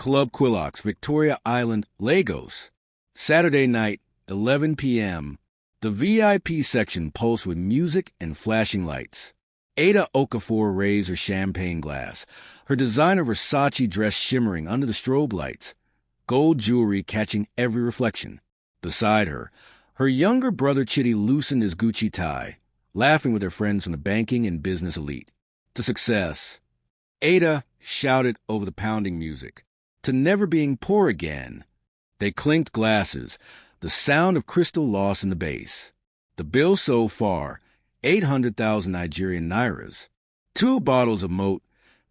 Club Quilox, Victoria Island, Lagos. Saturday night, 11 p.m. The VIP section pulsed with music and flashing lights. Ada Okafor raised her champagne glass, her designer Versace dress shimmering under the strobe lights, gold jewelry catching every reflection. Beside her, her younger brother Chitty loosened his Gucci tie, laughing with her friends from the banking and business elite. To success. Ada shouted over the pounding music. To never being poor again. They clinked glasses, the sound of crystal lost in the bass. The bill so far, 800,000 Nigerian nairas. 2 bottles of Moat,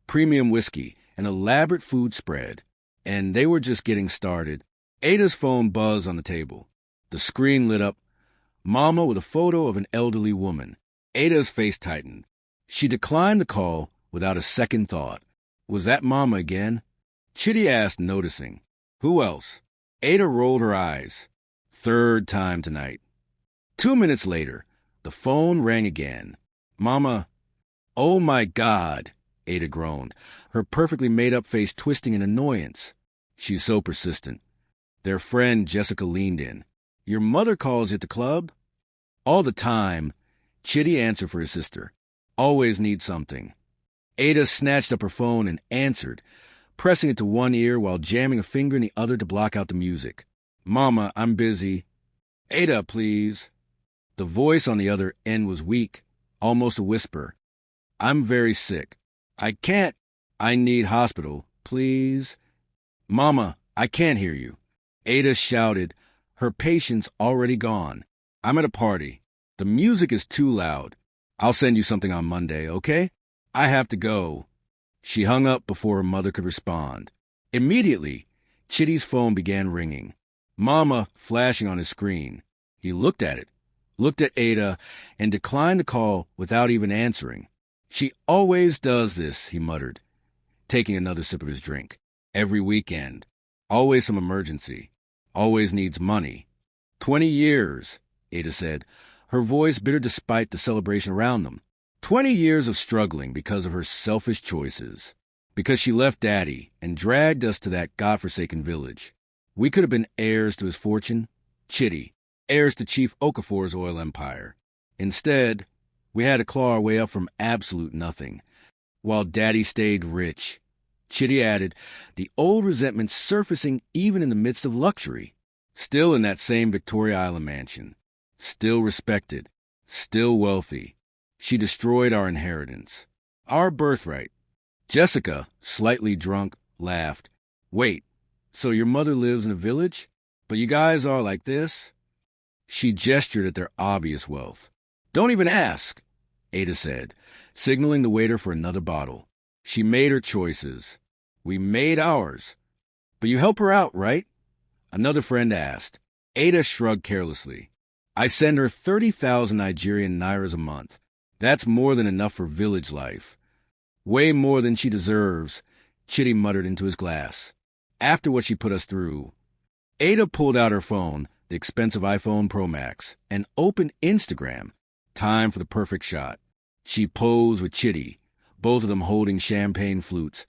premium whiskey, an elaborate food spread. And they were just getting started. Ada's phone buzzed on the table. The screen lit up. Mama with a photo of an elderly woman. Ada's face tightened. She declined the call without a second thought. Was that Mama again? Chitty asked, noticing. Who else? Ada rolled her eyes. 3rd time tonight. 2 minutes later, the phone rang again. Mama. Oh my God, Ada groaned, her perfectly made-up face twisting in annoyance. She's so persistent. Their friend Jessica leaned in. Your mother calls you at the club? All the time. Chitty answered for his sister. Always need something. Ada snatched up her phone and answered, pressing it to one ear while jamming a finger in the other to block out the music. Mama, I'm busy. Ada, please. The voice on the other end was weak, almost a whisper. I'm very sick. I can't. I need hospital, please. Mama, I can't hear you. Ada shouted, her patience already gone. I'm at a party. The music is too loud. I'll send you something on Monday, okay? I have to go. She hung up before her mother could respond. Immediately, Chitty's phone began ringing. Mama flashing on his screen. He looked at it, looked at Ada, and declined the call without even answering. She always does this, he muttered, taking another sip of his drink. Every weekend. Always some emergency. Always needs money. 20 years, Ada said, her voice bitter despite the celebration around them. 20 years of struggling because of her selfish choices. Because she left Daddy and dragged us to that godforsaken village. We could have been heirs to his fortune. Chitty. Heirs to Chief Okafor's oil empire. Instead, we had to claw our way up from absolute nothing. While Daddy stayed rich. Chitty added, the old resentment surfacing even in the midst of luxury. Still in that same Victoria Island mansion. Still respected. Still wealthy. She destroyed our inheritance. Our birthright. Jessica, slightly drunk, laughed. Wait, so your mother lives in a village? But you guys are like this? She gestured at their obvious wealth. Don't even ask, Ada said, signaling the waiter for another bottle. She made her choices. We made ours. But you help her out, right? Another friend asked. Ada shrugged carelessly. I send her 30,000 Nigerian nairas a month. That's more than enough for village life. Way more than she deserves, Chitty muttered into his glass. After what she put us through. Ada pulled out her phone, the expensive iPhone Pro Max, and opened Instagram. Time for the perfect shot. She posed with Chitty, both of them holding champagne flutes.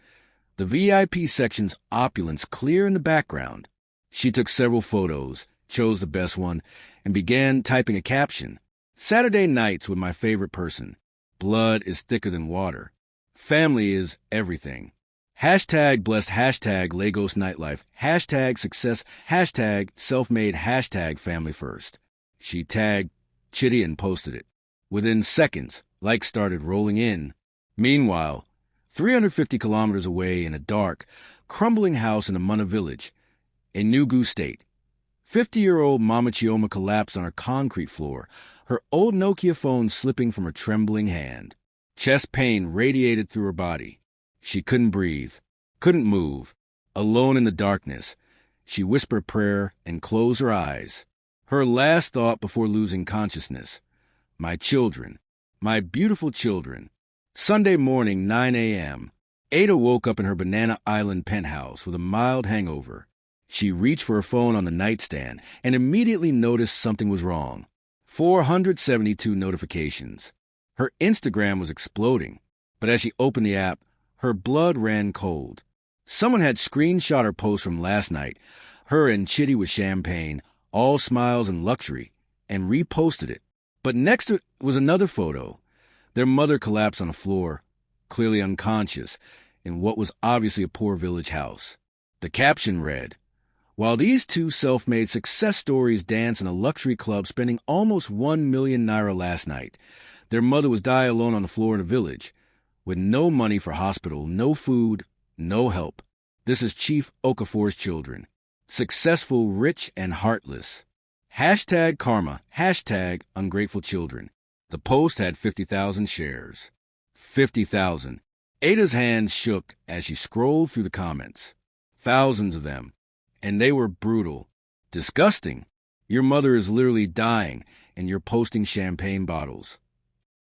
The VIP section's opulence clear in the background. She took several photos, chose the best one, and began typing a caption. Saturday nights with my favorite person. Blood is thicker than water. Family is everything. Hashtag blessed, hashtag Lagos nightlife, hashtag success, hashtag self-made, hashtag family first. She tagged Chitty and posted it. Within seconds, likes started rolling in. Meanwhile, 350 kilometers away in a dark, crumbling house in Amuna village, in Nugu State, 50-year-old Mama Chioma collapsed on her concrete floor, her old Nokia phone slipping from her trembling hand. Chest pain radiated through her body. She couldn't breathe, couldn't move. Alone in the darkness, she whispered prayer and closed her eyes. Her last thought before losing consciousness. My children, my beautiful children. Sunday morning, 9 a.m. Ada woke up in her Banana Island penthouse with a mild hangover. She reached for her phone on the nightstand and immediately noticed something was wrong. 472 notifications. Her Instagram was exploding, but as she opened the app, her blood ran cold. Someone had screenshot her post from last night, her and Chitty with champagne, all smiles and luxury, and reposted it. But next to it was another photo. Their mother collapsed on the floor, clearly unconscious, in what was obviously a poor village house. The caption read, "While these two self-made success stories dance in a luxury club spending almost 1 million naira last night, their mother was die alone on the floor in the village, with no money for hospital, no food, no help. This is Chief Okafor's children. Successful, rich, and heartless. Hashtag karma, hashtag ungrateful children." The post had 50,000 shares. 50,000. Ada's hands shook as she scrolled through the comments. Thousands of them. And they were brutal. Disgusting. Your mother is literally dying, and you're posting champagne bottles.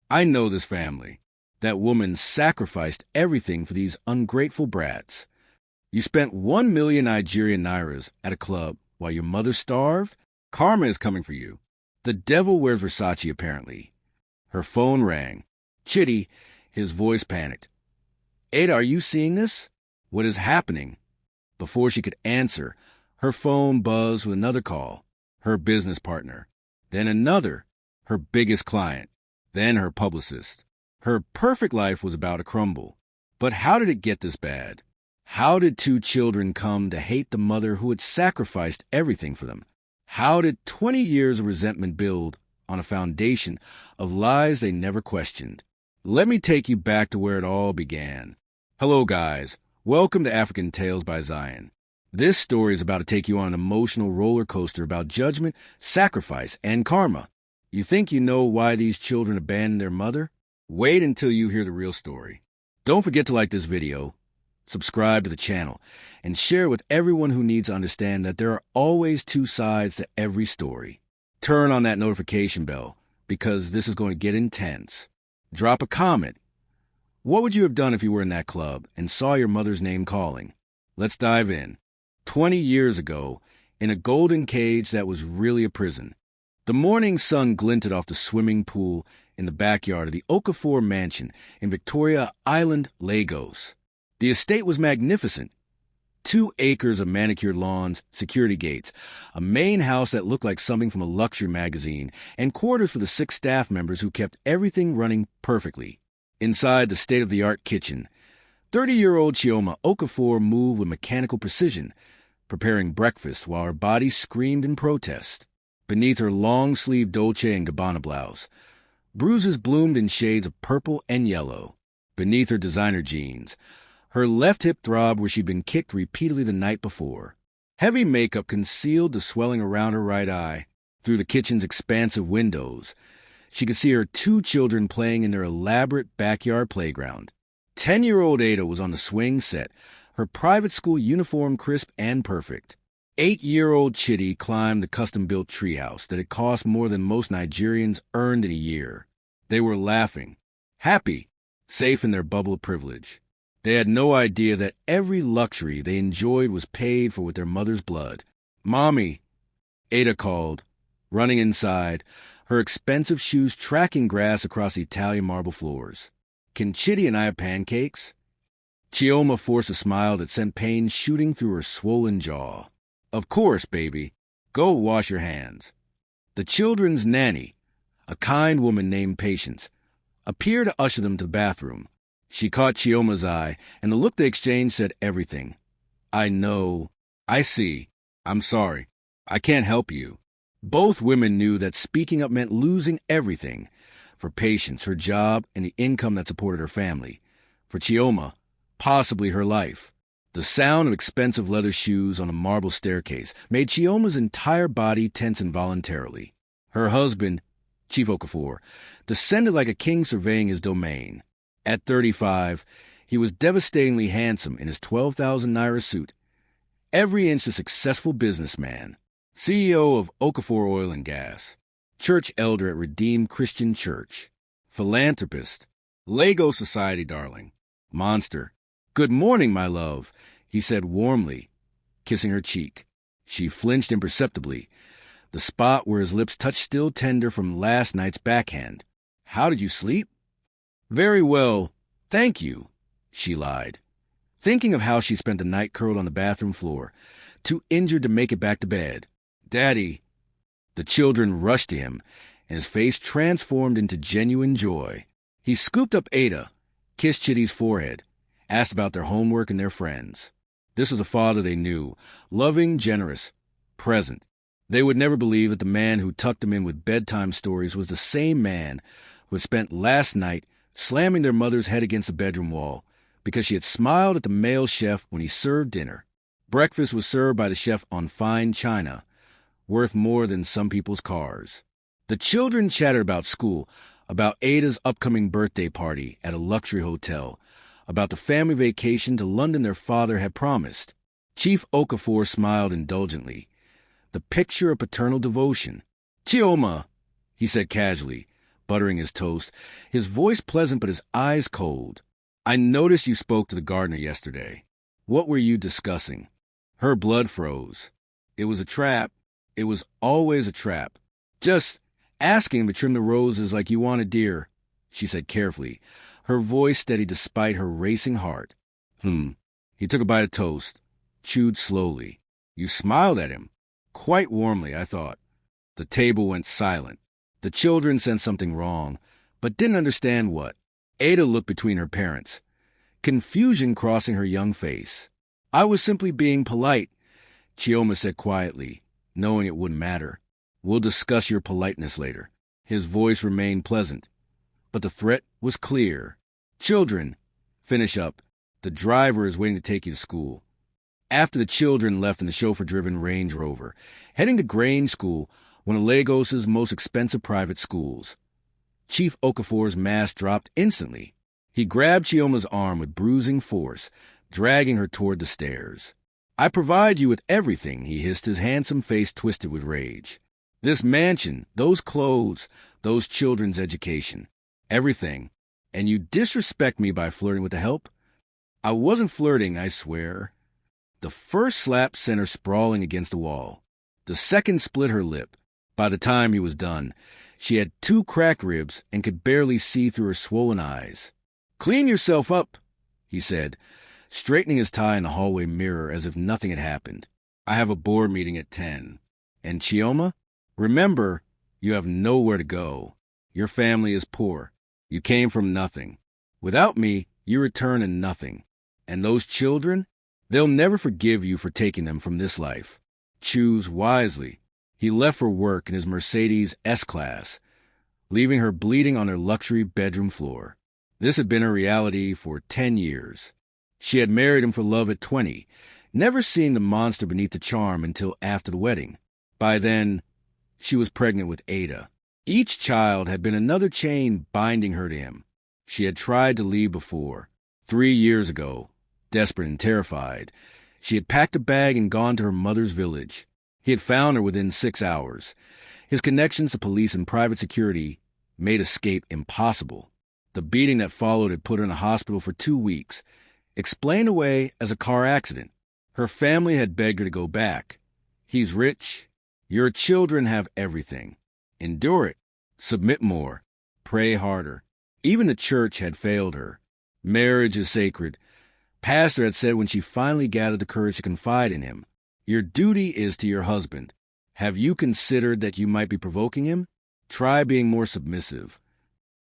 I know this family. That woman sacrificed everything for these ungrateful brats. You spent 1 million Nigerian nairas at a club while your mother starved? Karma is coming for you. The devil wears Versace, apparently. Her phone rang. Chitty, his voice panicked. Ada, are you seeing this? What is happening? Before she could answer, her phone buzzed with another call. Her business partner. Then another. Her biggest client. Then her publicist. Her perfect life was about to crumble. But how did it get this bad? How did two children come to hate the mother who had sacrificed everything for them? How did 20 years of resentment build on a foundation of lies they never questioned? Let me take you back to where it all began. Hello, guys. Welcome to AfricanTales by Zion. This story is about to take you on an emotional roller coaster about judgment, sacrifice, and karma. You think you know why these children abandoned their mother? Wait until you hear the real story. Don't forget to like this video, subscribe to the channel, and share with everyone who needs to understand that there are always two sides to every story. Turn on that notification bell, because this is going to get intense. Drop a comment. What would you have done if you were in that club and saw your mother's name calling? Let's dive in. 20 years ago, in a golden cage that was really a prison, the morning sun glinted off the swimming pool in the backyard of the Okafor mansion in Victoria Island, Lagos. The estate was magnificent. 2 acres of manicured lawns, security gates, a main house that looked like something from a luxury magazine, and quarters for the 6 staff members who kept everything running perfectly. Inside the state-of-the-art kitchen, 30-year-old Chioma Okafor moved with mechanical precision, preparing breakfast while her body screamed in protest. Beneath her long-sleeved Dolce & Gabbana blouse, bruises bloomed in shades of purple and yellow. Beneath her designer jeans, her left hip throbbed where she'd been kicked repeatedly the night before. Heavy makeup concealed the swelling around her right eye. Through the kitchen's expansive windows, she could see her 2 children playing in their elaborate backyard playground. 10-year-old Ada was on the swing set, her private school uniform crisp and perfect. 8-year-old Chitty climbed the custom-built treehouse that had cost more than most Nigerians earned in a year. They were laughing, happy, safe in their bubble of privilege. They had no idea that every luxury they enjoyed was paid for with their mother's blood. "Mommy," Ada called, running inside, her expensive shoes tracking grass across the Italian marble floors. "Can Chitty and I have pancakes?" Chioma forced a smile that sent pain shooting through her swollen jaw. "Of course, baby. Go wash your hands." The children's nanny, a kind woman named Patience, appeared to usher them to the bathroom. She caught Chioma's eye, and the look they exchanged said everything. "I know. I see. I'm sorry. I can't help you." Both women knew that speaking up meant losing everything. For Patience, her job and the income that supported her family. For Chioma, possibly her life. The sound of expensive leather shoes on a marble staircase made Chioma's entire body tense involuntarily. Her husband, Chief Okafor, descended like a king surveying his domain. At 35, he was devastatingly handsome in his 12,000 naira suit. Every inch a successful businessman. CEO of Okafor Oil and Gas. Church elder at Redeemed Christian Church. Philanthropist. Lagos society darling. Monster. "Good morning, my love," he said warmly, kissing her cheek. She flinched imperceptibly, the spot where his lips touched still tender from last night's backhand. "How did you sleep?" "Very well, thank you," she lied. thinking of how she spent the night curled on the bathroom floor, too injured to make it back to bed. "Daddy!" The children rushed to him, and his face transformed into genuine joy. He scooped up Ada, kissed Chitty's forehead, asked about their homework and their friends. This was a father they knew, loving, generous, present. They would never believe that the man who tucked them in with bedtime stories was the same man who had spent last night slamming their mother's head against the bedroom wall because she had smiled at the male chef when he served dinner. Breakfast was served by the chef on fine china, worth more than some people's cars. The children chattered about school, about Ada's upcoming birthday party at a luxury hotel, about the family vacation to London their father had promised. Chief Okafor smiled indulgently, the picture of paternal devotion. "Chioma," he said casually, buttering his toast, his voice pleasant but his eyes cold. "I noticed you spoke to the gardener yesterday. What were you discussing?" Her blood froze. It was a trap. It was always a trap. "Just asking him to trim the roses like you wanted, dear," she said carefully, her voice steady despite her racing heart. He took a bite of toast, chewed slowly. "You smiled at him." "Quite warmly, I thought." The table went silent. The children sensed something wrong, but didn't understand what. Ada looked between her parents, confusion crossing her young face. "I was simply being polite," Chioma said quietly, knowing it wouldn't matter. "We'll discuss your politeness later." His voice remained pleasant, but the threat was clear. "Children, finish up. The driver is waiting to take you to school." After the children left in the chauffeur-driven Range Rover, heading to Grange School, one of Lagos's most expensive private schools, Chief Okafor's mask dropped instantly. He grabbed Chioma's arm with bruising force, dragging her toward the stairs. "I provide you with everything," he hissed, his handsome face twisted with rage. "This mansion, those clothes, those children's education. Everything. And you disrespect me by flirting with the help?" "I wasn't flirting, I swear." The first slap sent her sprawling against the wall. The second split her lip. By the time he was done, she had 2 cracked ribs and could barely see through her swollen eyes. "Clean yourself up," he said, straightening his tie in the hallway mirror as if nothing had happened. "I have a board meeting at 10. And Chioma, remember, you have nowhere to go. Your family is poor. You came from nothing. Without me, you return to nothing. And those children, they'll never forgive you for taking them from this life. Choose wisely." He left for work in his Mercedes S-Class, leaving her bleeding on their luxury bedroom floor. This had been her reality for 10 years. She had married him for love at 20, never seeing the monster beneath the charm until after the wedding. By then, she was pregnant with Ada. Each child had been another chain binding her to him. She had tried to leave before. 3 years ago, desperate and terrified, she had packed a bag and gone to her mother's village. He had found her within 6 hours. His connections to police and private security made escape impossible. The beating that followed had put her in a hospital for 2 weeks, explained away as a car accident. Her family had begged her to go back. "He's rich. Your children have everything. Endure it. Submit more. Pray harder." Even the church had failed her. Marriage is sacred. Pastor had said when she finally gathered the courage to confide in him, "Your duty is to your husband. Have you considered that you might be provoking him? Try being more submissive."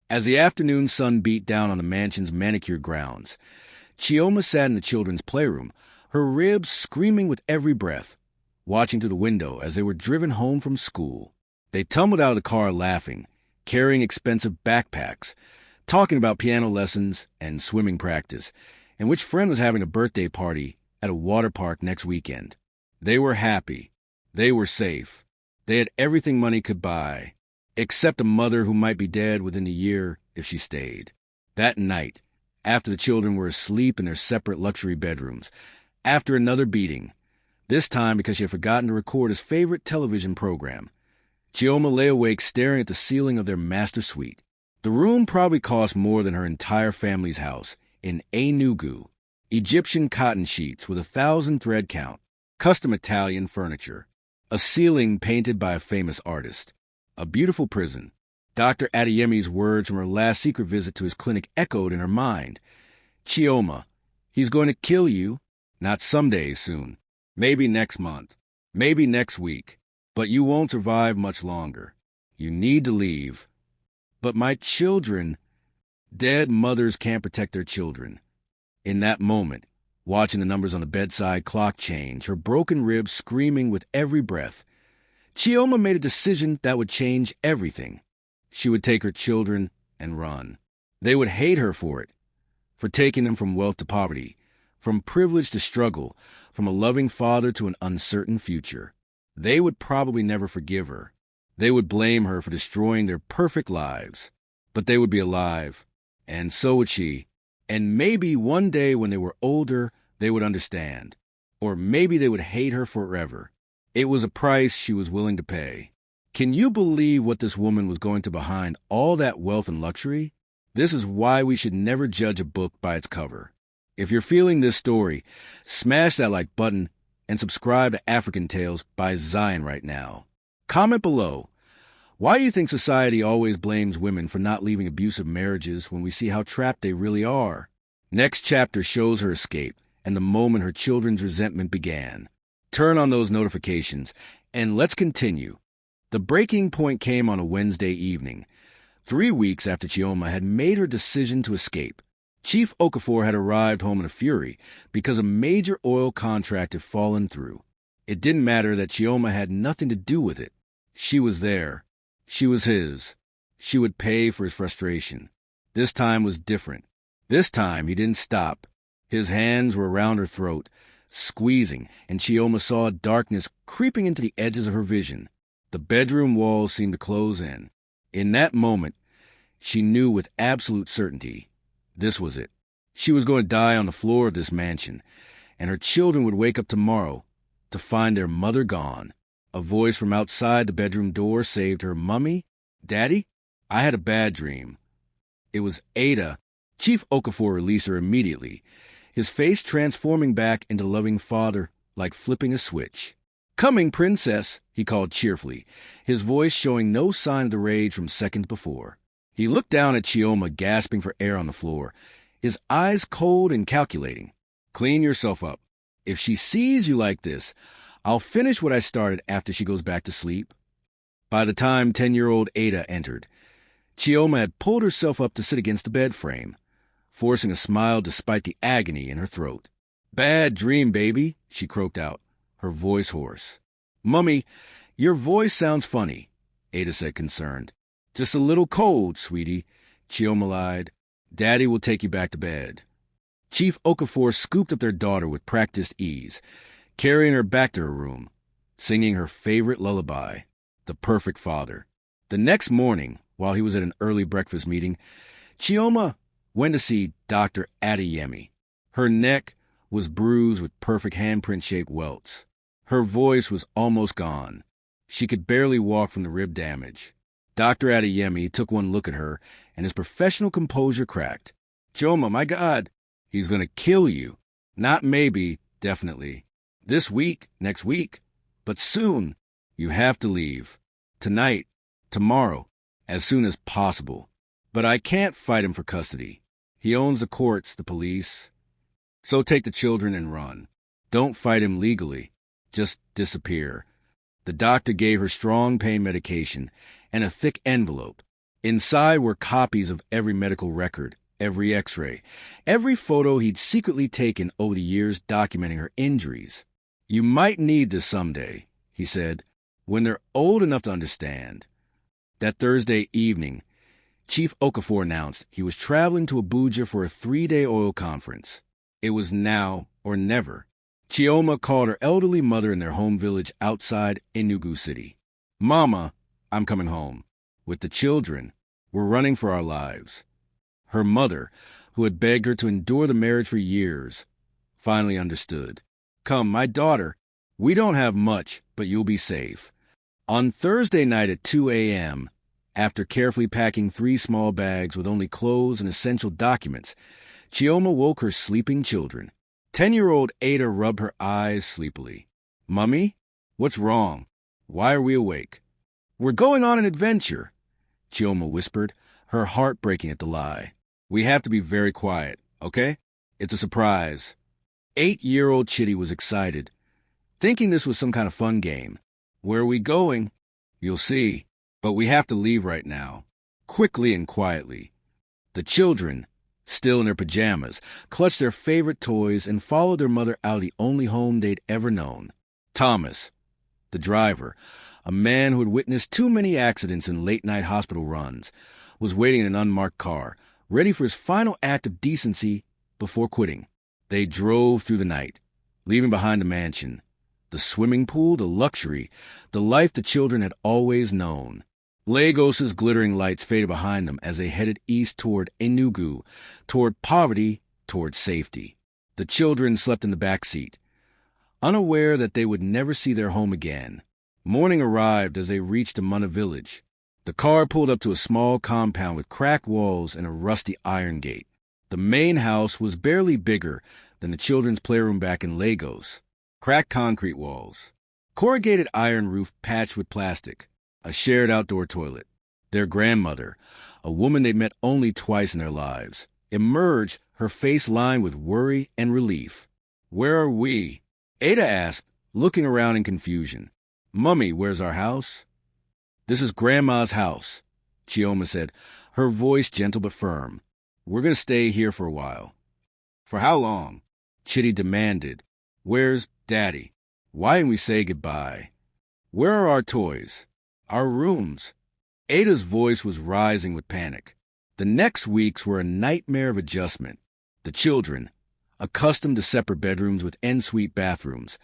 As the afternoon sun beat down on the mansion's manicured grounds, Chioma sat in the children's playroom, her ribs screaming with every breath, watching through the window as they were driven home from school. They tumbled out of the car laughing, carrying expensive backpacks, talking about piano lessons and swimming practice, and which friend was having a birthday party at a water park next weekend. They were happy. They were safe. They had everything money could buy, except a mother who might be dead within a year if she stayed. That night, after the children were asleep in their separate luxury bedrooms, after another beating, this time because she had forgotten to record his favorite television program, Chioma lay awake staring at the ceiling of their master suite. The room probably cost more than her entire family's house in Enugu. Egyptian cotton sheets with 1,000 thread count, custom Italian furniture, a ceiling painted by a famous artist, a beautiful prison. Dr. Adeyemi's words from her last secret visit to his clinic echoed in her mind. "Chioma, He's going to kill you. Not someday soon. Maybe next month. Maybe next week. But you won't survive much longer. You need to leave. But my children... Dead mothers can't protect their children. In that moment, watching the numbers on the bedside clock change, her broken ribs screaming with every breath, Chioma made a decision that would change everything. She would take her children and run. They would hate her for it, for taking them from wealth to poverty, from privilege to struggle, from a loving father to an uncertain future. They would probably never forgive her. They would blame her for destroying their perfect lives. But they would be alive, and so would she. And maybe one day when they were older, they would understand. Or maybe they would hate her forever. It was a price she was willing to pay. Can you believe what this woman was going to behind all that wealth and luxury? This is why we should never judge a book by its cover. If you're feeling this story, smash that like button and subscribe to AfricanTales by Zion right now. Comment below why you think society always blames women for not leaving abusive marriages when we see how trapped they really are. Next chapter shows her escape and the moment her children's resentment began. Turn on those notifications and let's continue. The breaking point came on a Wednesday evening, 3 weeks after Chioma had made her decision to escape. Chief Okafor had arrived home in a fury because a major oil contract had fallen through. It didn't matter that Chioma had nothing to do with it. She was there. She was his. She would pay for his frustration. This time was different. This time he didn't stop. His hands were around her throat, squeezing, and Chioma saw darkness creeping into the edges of her vision. The bedroom walls seemed to close in. In that moment, she knew with absolute certainty this was it. She was going to die on the floor of this mansion, and her children would wake up tomorrow to find their mother gone. A voice from outside the bedroom door saved her. "Mummy? Daddy? I had a bad dream." It was Ada. Chief Okafor released her immediately, his face transforming back into loving father like flipping a switch. "Coming, princess," he called cheerfully, his voice showing no sign of the rage from seconds before. He looked down at Chioma gasping for air on the floor, his eyes cold and calculating. "Clean yourself up. If she sees you like this, I'll finish what I started after she goes back to sleep." By the time 10-year-old Ada entered, Chioma had pulled herself up to sit against the bed frame, forcing a smile despite the agony in her throat. "Bad dream, baby," she croaked out, her voice hoarse. "Mummy, your voice sounds funny," Ada said, concerned. "Just a little cold, sweetie," Chioma lied. "Daddy will take you back to bed." Chief Okafor scooped up their daughter with practiced ease, carrying her back to her room, singing her favorite lullaby, The Perfect Father. The next morning, while he was at an early breakfast meeting, Chioma went to see Dr. Adeyemi. Her neck was bruised with perfect handprint-shaped welts. Her voice was almost gone. She could barely walk from the rib damage. Dr. Adeyemi took one look at her, and his professional composure cracked. "Chioma, my God, he's going to kill you. Not maybe, definitely. This week, next week, but soon. You have to leave. Tonight, tomorrow, as soon as possible. But I can't fight him for custody. He owns the courts, the police. So take the children and run. Don't fight him legally. Just disappear." The doctor gave her strong pain medication and a thick envelope. Inside were copies of every medical record, every x-ray, every photo he'd secretly taken over the years documenting her injuries. "You might need this someday," he said, "when they're old enough to understand." That Thursday evening, Chief Okafor announced he was traveling to Abuja for a 3-day oil conference. It was now or never. Chioma called her elderly mother in their home village outside Enugu City. "Mama, I'm coming home. With the children, we're running for our lives." Her mother, who had begged her to endure the marriage for years, finally understood. "Come, my daughter, we don't have much, but you'll be safe." On Thursday night at 2 a.m., after carefully packing 3 small bags with only clothes and essential documents, Chioma woke her sleeping children. 10-year-old Ada rubbed her eyes sleepily. "Mummy, what's wrong? Why are we awake?" "We're going on an adventure," Chioma whispered, her heart breaking at the lie. "We have to be very quiet, okay? It's a surprise. 8-year-old Chitty was excited, thinking this was some kind of fun game. Where are we going? You'll see. But we have to leave right now. Quickly and quietly. The children, still in their pajamas, clutched their favorite toys and followed their mother out of the only home they'd ever known. Thomas, the driver, a man who had witnessed too many accidents and late-night hospital runs, was waiting in an unmarked car, ready for his final act of decency before quitting. They drove through the night, leaving behind the mansion, the swimming pool, the luxury, the life the children had always known. Lagos's glittering lights faded behind them as they headed east toward Enugu, toward poverty, toward safety. The children slept in the back seat, unaware that they would never see their home again. Morning arrived as they reached Amana village. The car pulled up to a small compound with cracked walls and a rusty iron gate. The main house was barely bigger than the children's playroom back in Lagos. Cracked concrete walls, corrugated iron roof patched with plastic, a shared outdoor toilet. Their grandmother, a woman they'd met only twice in their lives, emerged, her face lined with worry and relief. "Where are we?" Ada asked, looking around in confusion. "Mummy, where's our house?" "This is Grandma's house," Chioma said, her voice gentle but firm. "We're going to stay here for a while." "For how long?" Chitty demanded. "Where's Daddy? Why didn't we say goodbye? Where are our toys? Our rooms?" Ada's voice was rising with panic. The next weeks were a nightmare of adjustment. The children, accustomed to separate bedrooms with en-suite bathrooms,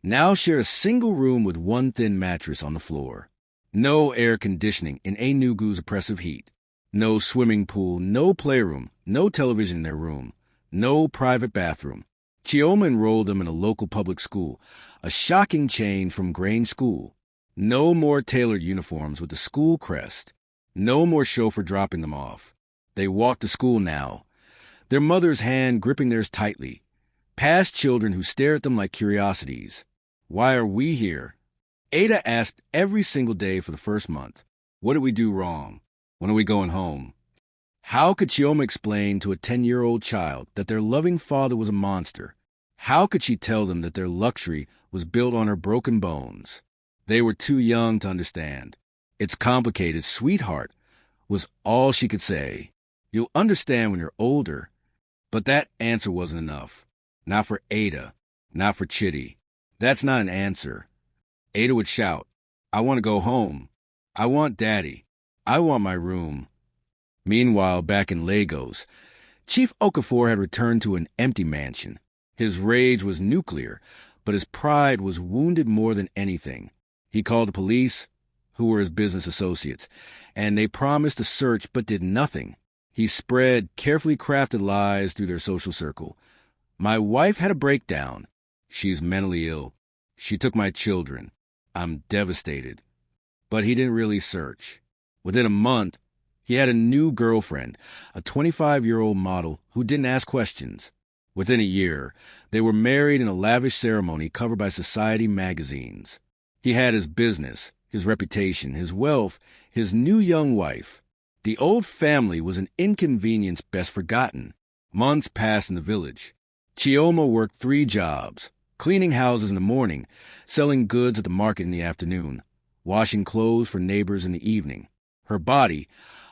now shared a single room with one thin mattress on the floor. No air conditioning in Enugu's oppressive heat. No swimming pool, no playroom, no television in their room, no private bathroom. Chioma enrolled them in a local public school, a shocking change from Grange School. No more tailored uniforms with the school crest. No more chauffeur dropping them off. They walked to school now, their mother's hand gripping theirs tightly, past children who stared at them like curiosities. "Why are we here?" Ada asked every single day for the first month. What did we do wrong? When are we going home? How could Chioma explain to a 10-year-old child that their loving father was a monster? How could she tell them that their luxury was built on her broken bones? They were too young to understand. "It's complicated, sweetheart," was all she could say. "You'll understand when you're older." But that answer wasn't enough. Not for Ada. Not for Chitty. That's not an answer. Ada would shout, "I want to go home. I want Daddy. I want my room." Meanwhile, back in Lagos, Chief Okafor had returned to an empty mansion. His rage was nuclear, but his pride was wounded more than anything. He called the police, who were his business associates, and they promised to search but did nothing. He spread carefully crafted lies through their social circle. "My wife had a breakdown. She's mentally ill. She took my children. I'm devastated." But he didn't really search. Within a month, he had a new girlfriend, a 25-year-old model who didn't ask questions. Within a year, they were married in a lavish ceremony covered by society magazines. He had his business, his reputation, his wealth, his new young wife. The old family was an inconvenience best forgotten. Months passed in the village. Chioma worked 3 jobs, cleaning houses in the morning, selling goods at the market in the afternoon, washing clothes for neighbors in the evening. Her body,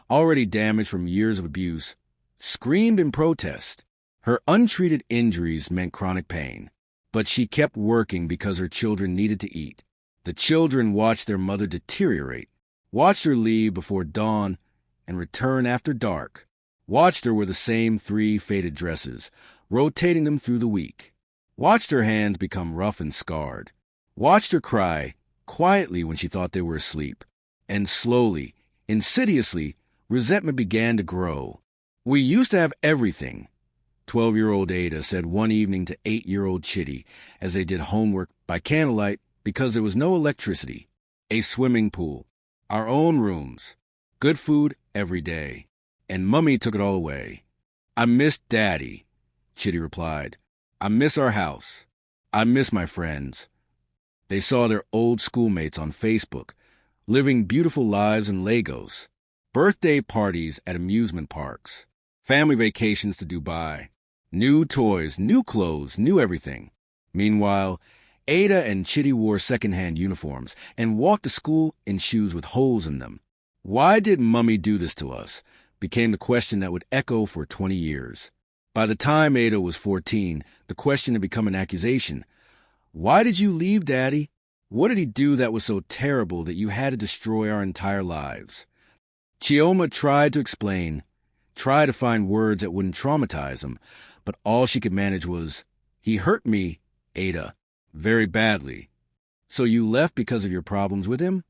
already damaged from years of abuse, screamed in protest. Her untreated injuries meant chronic pain, but she kept working because her children needed to eat. The children watched their mother deteriorate, watched her leave before dawn and return after dark, watched her wear the same 3 faded dresses, rotating them through the week, watched her hands become rough and scarred, watched her cry quietly when she thought they were asleep, and slowly, insidiously, resentment began to grow. "We used to have everything," 12-year-old Ada said one evening to 8-year-old Chitty as they did homework by candlelight because there was no electricity. "A swimming pool, our own rooms, good food every day. And Mummy took it all away." "I miss Daddy," Chitty replied. "I miss our house. I miss my friends." They saw their old schoolmates on Facebook, living beautiful lives in Lagos, birthday parties at amusement parks, family vacations to Dubai. New toys, new clothes, new everything. Meanwhile, Ada and Chitty wore second-hand uniforms and walked to school in shoes with holes in them. Why did Mummy do this to us? Became the question that would echo for 20 years. By the time Ada was 14, the question had become an accusation. Why did you leave, Daddy? What did he do that was so terrible that you had to destroy our entire lives? Chioma tried to explain, tried to find words that wouldn't traumatize him, but all she could manage was, "He hurt me, Ada, very badly. So you left because of your problems with him?"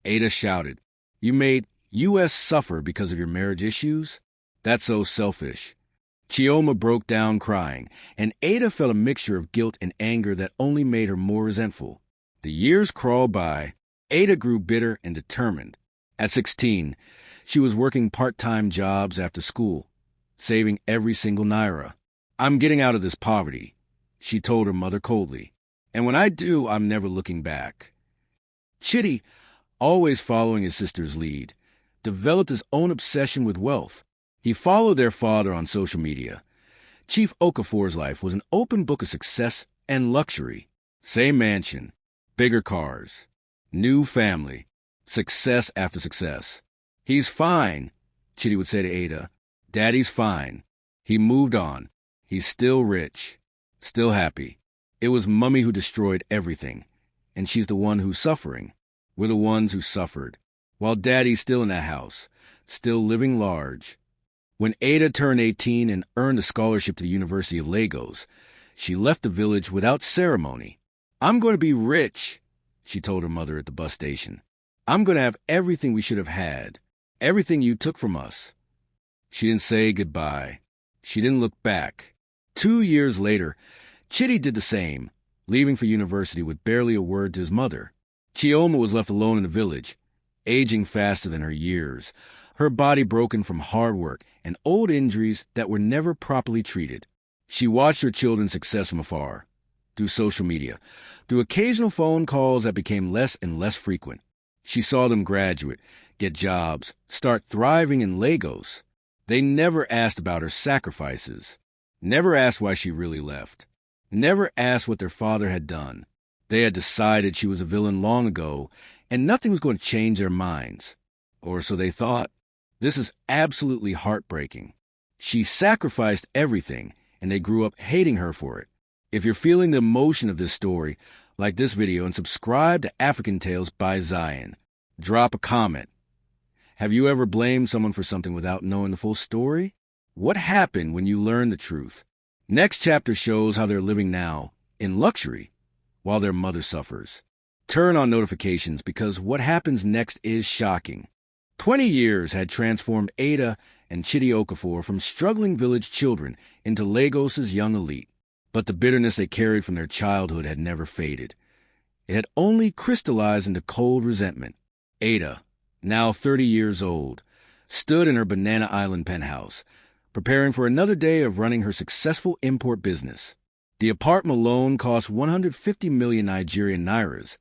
Ada shouted, "You made U.S. suffer because of your marriage issues? That's so selfish." Chioma broke down crying, and Ada felt a mixture of guilt and anger that only made her more resentful. The years crawled by. Ada grew bitter and determined. At 16, she was working part-time jobs after school, saving every single naira. "I'm getting out of this poverty," she told her mother coldly. "And when I do, I'm never looking back." Chitty, always following his sister's lead, developed his own obsession with wealth. He followed their father on social media. Chief Okafor's life was an open book of success and luxury. Same mansion, bigger cars, new family, success after success. "He's fine," Chitty would say to Ada. "Daddy's fine. He moved on. He's still rich, still happy. It was Mummy who destroyed everything, and she's the one who's suffering. We're the ones who suffered, while Daddy's still in that house, still living large." When Ada turned 18 and earned a scholarship to the University of Lagos, she left the village without ceremony. "I'm going to be rich," she told her mother at the bus station. "I'm going to have everything we should have had, everything you took from us." She didn't say goodbye. She didn't look back. 2 years later, Chitty did the same, leaving for university with barely a word to his mother. Chioma was left alone in the village, aging faster than her years, her body broken from hard work and old injuries that were never properly treated. She watched her children's success from afar, through social media, through occasional phone calls that became less and less frequent. She saw them graduate, get jobs, start thriving in Lagos. They never asked about her sacrifices, never asked why she really left, never asked what their father had done. They had decided she was a villain long ago, and nothing was going to change their minds. Or so they thought. This is absolutely heartbreaking. She sacrificed everything, and they grew up hating her for it. If you're feeling the emotion of this story, like this video and subscribe to AfricanTales by Zion. Drop a comment. Have you ever blamed someone for something without knowing the full story? What happened when you learned the truth? Next chapter shows how they're living now, in luxury, while their mother suffers. Turn on notifications because what happens next is shocking. 20 years had transformed Ada and Chitty Okafor from struggling village children into Lagos's young elite. But the bitterness they carried from their childhood had never faded. It had only crystallized into cold resentment. Ada, now 30 years old, stood in her Banana Island penthouse, preparing for another day of running her successful import business. The apartment alone cost 150 million Nigerian nairas,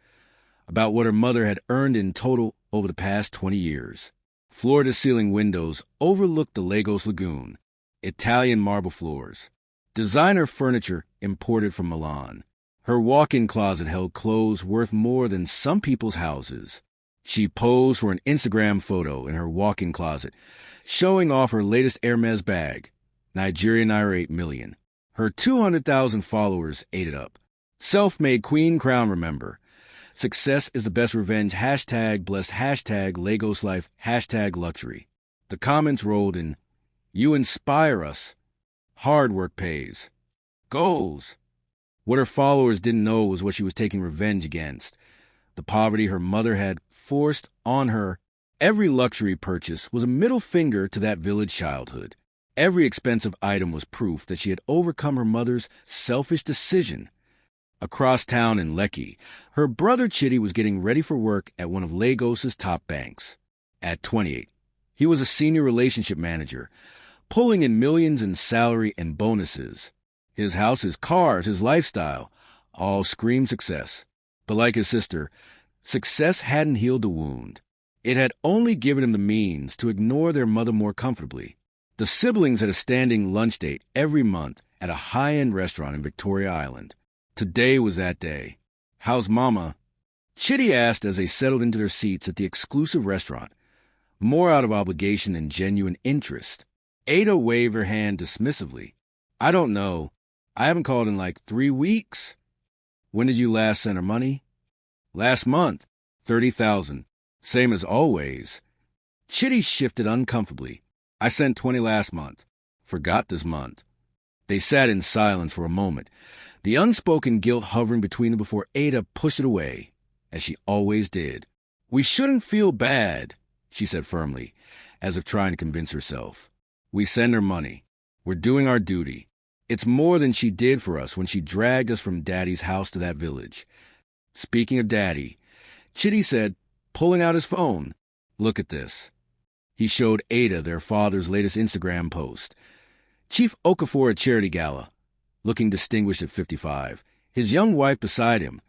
about what her mother had earned in total over the past 20 years. Floor-to-ceiling windows overlooked the Lagos Lagoon, Italian marble floors, designer furniture imported from Milan. Her walk-in closet held clothes worth more than some people's houses. She posed for an Instagram photo in her walk-in closet, showing off her latest Hermes bag, Nigerian naira 8 million. Her 200,000 followers ate it up. Self-made queen crown, remember. Success is the best revenge, hashtag blessed, hashtag Lagos life, hashtag luxury. The comments rolled in, "You inspire us. Hard work pays. Goals." What her followers didn't know was what she was taking revenge against. The poverty her mother had forced on her. Every luxury purchase was a middle finger to that village childhood. Every expensive item was proof that she had overcome her mother's selfish decision. Across town in Lekki, her brother Chitty was getting ready for work at one of Lagos's top banks. At 28, he was a senior relationship manager, pulling in millions in salary and bonuses. His house, his cars, his lifestyle, all screamed success. But like his sister, success hadn't healed the wound. It had only given him the means to ignore their mother more comfortably. The siblings had a standing lunch date every month at a high-end restaurant in Victoria Island. Today was that day. "How's Mama?" Chitty asked as they settled into their seats at the exclusive restaurant, more out of obligation than genuine interest. Ada waved her hand dismissively. "I don't know. I haven't called in like 3 weeks." "When did you last send her money?" "Last month. 30,000. Same as always." Chitty shifted uncomfortably. "I sent 20 last month. Forgot this month." They sat in silence for a moment, the unspoken guilt hovering between them before Ada pushed it away, as she always did. "We shouldn't feel bad," she said firmly, as if trying to convince herself. "We send her money. We're doing our duty. It's more than she did for us when she dragged us from Daddy's house to that village." Speaking of Daddy, Chitty said, pulling out his phone, "Look at this." He showed Ada their father's latest Instagram post. Chief Okafor at Charity Gala, looking distinguished at 55, his young wife beside him,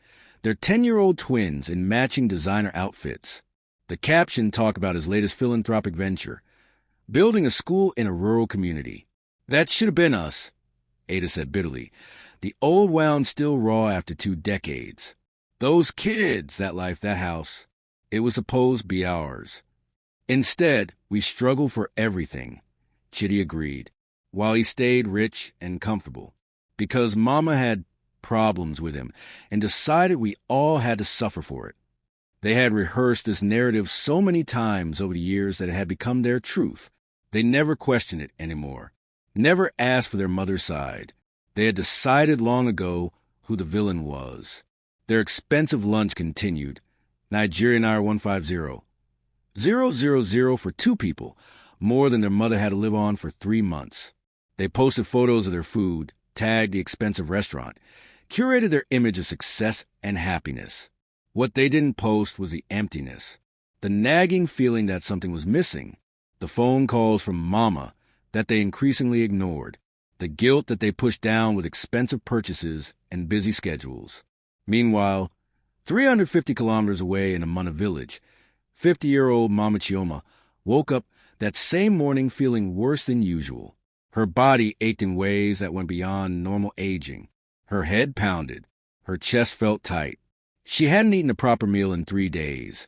their 10-year-old twins in matching designer outfits. The caption talked about his latest philanthropic venture, building a school in a rural community. "That should have been us," Ada said bitterly, the old wound still raw after 2 decades. "Those kids, that life, that house. It was supposed to be ours. Instead, we struggle for everything," Chitty agreed, while he stayed rich and comfortable, because Mama had problems with him and decided we all had to suffer for it. They had rehearsed this narrative so many times over the years that it had become their truth. They never questioned it anymore, never asked for their mother's side. They had decided long ago who the villain was. Their expensive lunch continued. Nigerian hour 150. 000 for 2 people, more than their mother had to live on for 3 months. They posted photos of their food, tagged the expensive restaurant, curated their image of success and happiness. What they didn't post was the emptiness, the nagging feeling that something was missing, the phone calls from Mama that they increasingly ignored, the guilt that they pushed down with expensive purchases and busy schedules. Meanwhile, 350 kilometers away in a Mana village, 50-year-old Mama Chioma woke up that same morning feeling worse than usual. Her body ached in ways that went beyond normal aging. Her head pounded. Her chest felt tight. She hadn't eaten a proper meal in 3 days.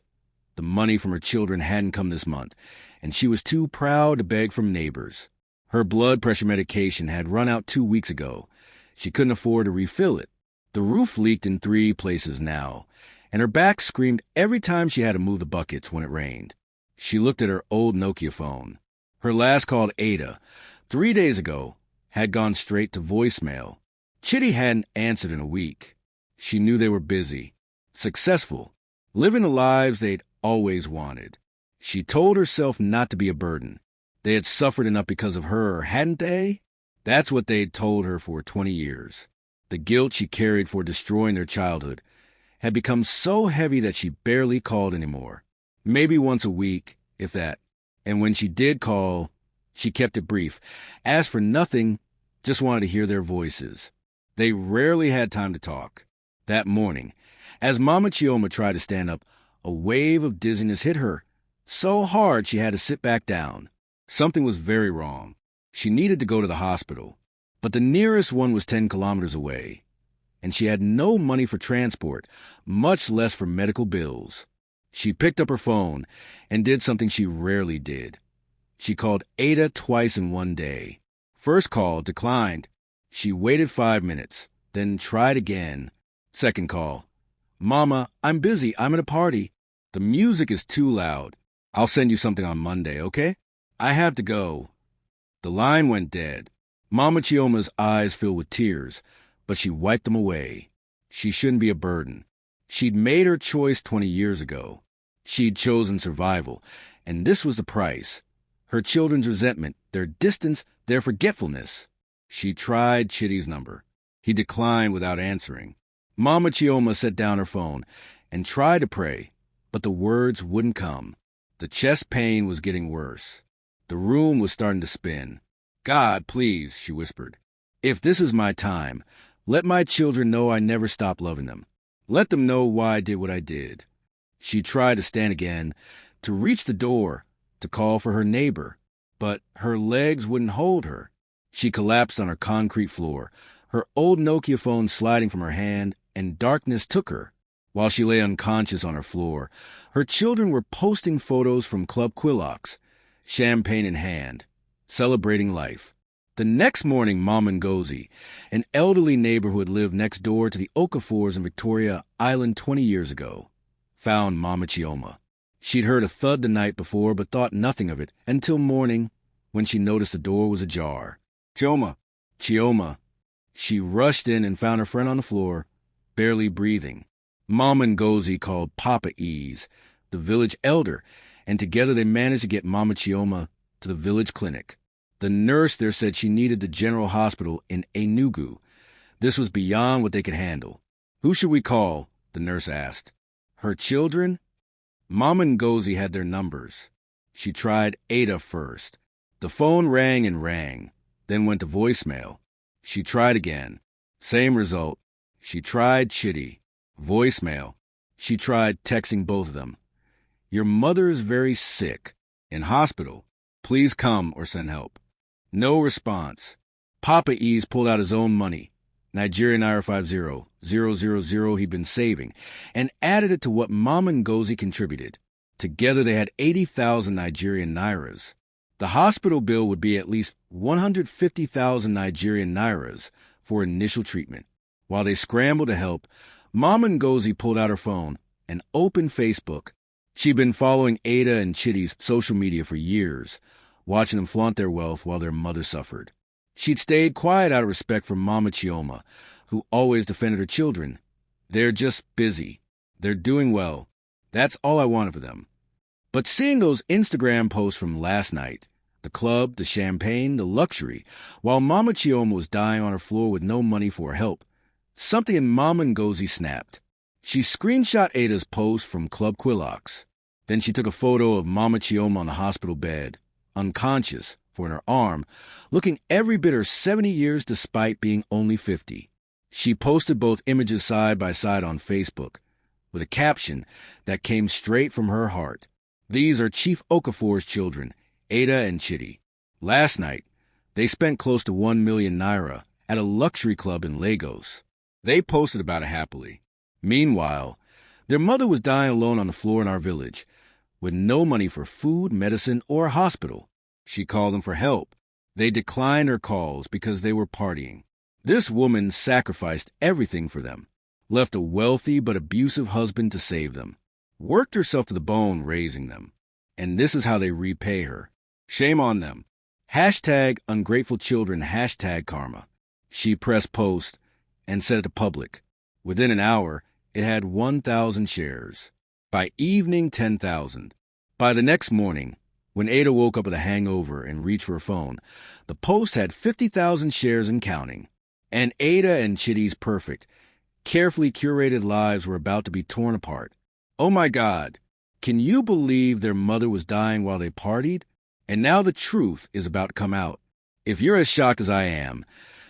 The money from her children hadn't come this month, and she was too proud to beg from neighbors. Her blood pressure medication had run out 2 weeks ago. She couldn't afford to refill it. The roof leaked in 3 places now, and her back screamed every time she had to move the buckets when it rained. She looked at her old Nokia phone. Her last call to Ada, 3 days ago, had gone straight to voicemail. Chitty hadn't answered in a week. She knew they were busy, successful, living the lives they'd always wanted. She told herself not to be a burden. They had suffered enough because of her, hadn't they? That's what they'd told her for 20 years. The guilt she carried for destroying their childhood had become so heavy that she barely called anymore. Maybe once a week, if that. And when she did call, she kept it brief, asked for nothing, just wanted to hear their voices. They rarely had time to talk. That morning, as Mama Chioma tried to stand up, a wave of dizziness hit her, so hard she had to sit back down. Something was very wrong. She needed to go to the hospital, but the nearest one was 10 kilometers away, and she had no money for transport, much less for medical bills. She picked up her phone and did something she rarely did. She called Ada twice in one day. First call declined. She waited 5 minutes, then tried again. Second call. "Mama, I'm busy. I'm at a party. The music is too loud. I'll send you something on Monday, okay? I have to go." The line went dead. Mama Chioma's eyes filled with tears, but she wiped them away. She shouldn't be a burden. She'd made her choice 20 years ago. She'd chosen survival, and this was the price. Her children's resentment, their distance, their forgetfulness. She tried Chitty's number. He declined without answering. Mama Chioma set down her phone and tried to pray, but the words wouldn't come. The chest pain was getting worse. The room was starting to spin. "God, please," she whispered. "If this is my time, let my children know I never stopped loving them. Let them know why I did what I did." She tried to stand again, to reach the door, to call for her neighbor, but her legs wouldn't hold her. She collapsed on her concrete floor, her old Nokia phone sliding from her hand, and darkness took her. While she lay unconscious on her floor, her children were posting photos from Club Quillox, champagne in hand, celebrating life. The next morning, Mom Ngozi, an elderly neighbor who had lived next door to the Okafors in Victoria Island 20 years ago, found Mama Chioma. She'd heard a thud the night before but thought nothing of it until morning when she noticed the door was ajar. Chioma. She rushed in and found her friend on the floor, barely breathing. Mom Ngozi called Papa Ease, the village elder, and together they managed to get Mama Chioma to the village clinic. The nurse there said she needed the general hospital in Enugu. This was beyond what they could handle. Who should we call? The nurse asked. Her children? Mama Ngozi had their numbers. She tried Ada first. The phone rang and rang, then went to voicemail. She tried again. Same result. She tried Chitty. Voicemail. She tried texting both of them. Your mother is very sick. In hospital. Please come or send help. No response. Papa Ease pulled out his own money, Nigerian Naira 50,000 he'd been saving, and added it to what Mama Ngozi contributed. Together they had 80,000 Nigerian Nairas. The hospital bill would be at least 150,000 Nigerian Nairas for initial treatment. While they scrambled to help, Mama Ngozi pulled out her phone and opened Facebook. She'd been following Ada and Chitty's social media for years, watching them flaunt their wealth while their mother suffered. She'd stayed quiet out of respect for Mama Chioma, who always defended her children. They're just busy. They're doing well. That's all I wanted for them. But seeing those Instagram posts from last night, the club, the champagne, the luxury, while Mama Chioma was dying on her floor with no money for help, something in Mama Ngozi snapped. She screenshot Ada's post from Club Quillox. Then she took a photo of Mama Chioma on the hospital bed, unconscious, for in her arm, looking every bit her 70 years despite being only 50. She posted both images side by side on Facebook, with a caption that came straight from her heart. These are Chief Okafor's children, Ada and Chitty. Last night, they spent close to 1 million Naira at a luxury club in Lagos. They posted about it happily. Meanwhile, their mother was dying alone on the floor in our village, with no money for food, medicine, or a hospital. She called them for help. They declined her calls because they were partying. This woman sacrificed everything for them, left a wealthy but abusive husband to save them, worked herself to the bone raising them. And this is how they repay her. Shame on them. #ungrateful-children, #karma. She pressed post and set it to public. Within an hour, it had 1,000 shares. By evening, 10,000. By the next morning, when Ada woke up with a hangover and reached for her phone, the post had 50,000 shares and counting. And Ada and Chitty's perfect, carefully curated lives were about to be torn apart. Oh my God, can you believe their mother was dying while they partied? And now the truth is about to come out. If you're as shocked as I am,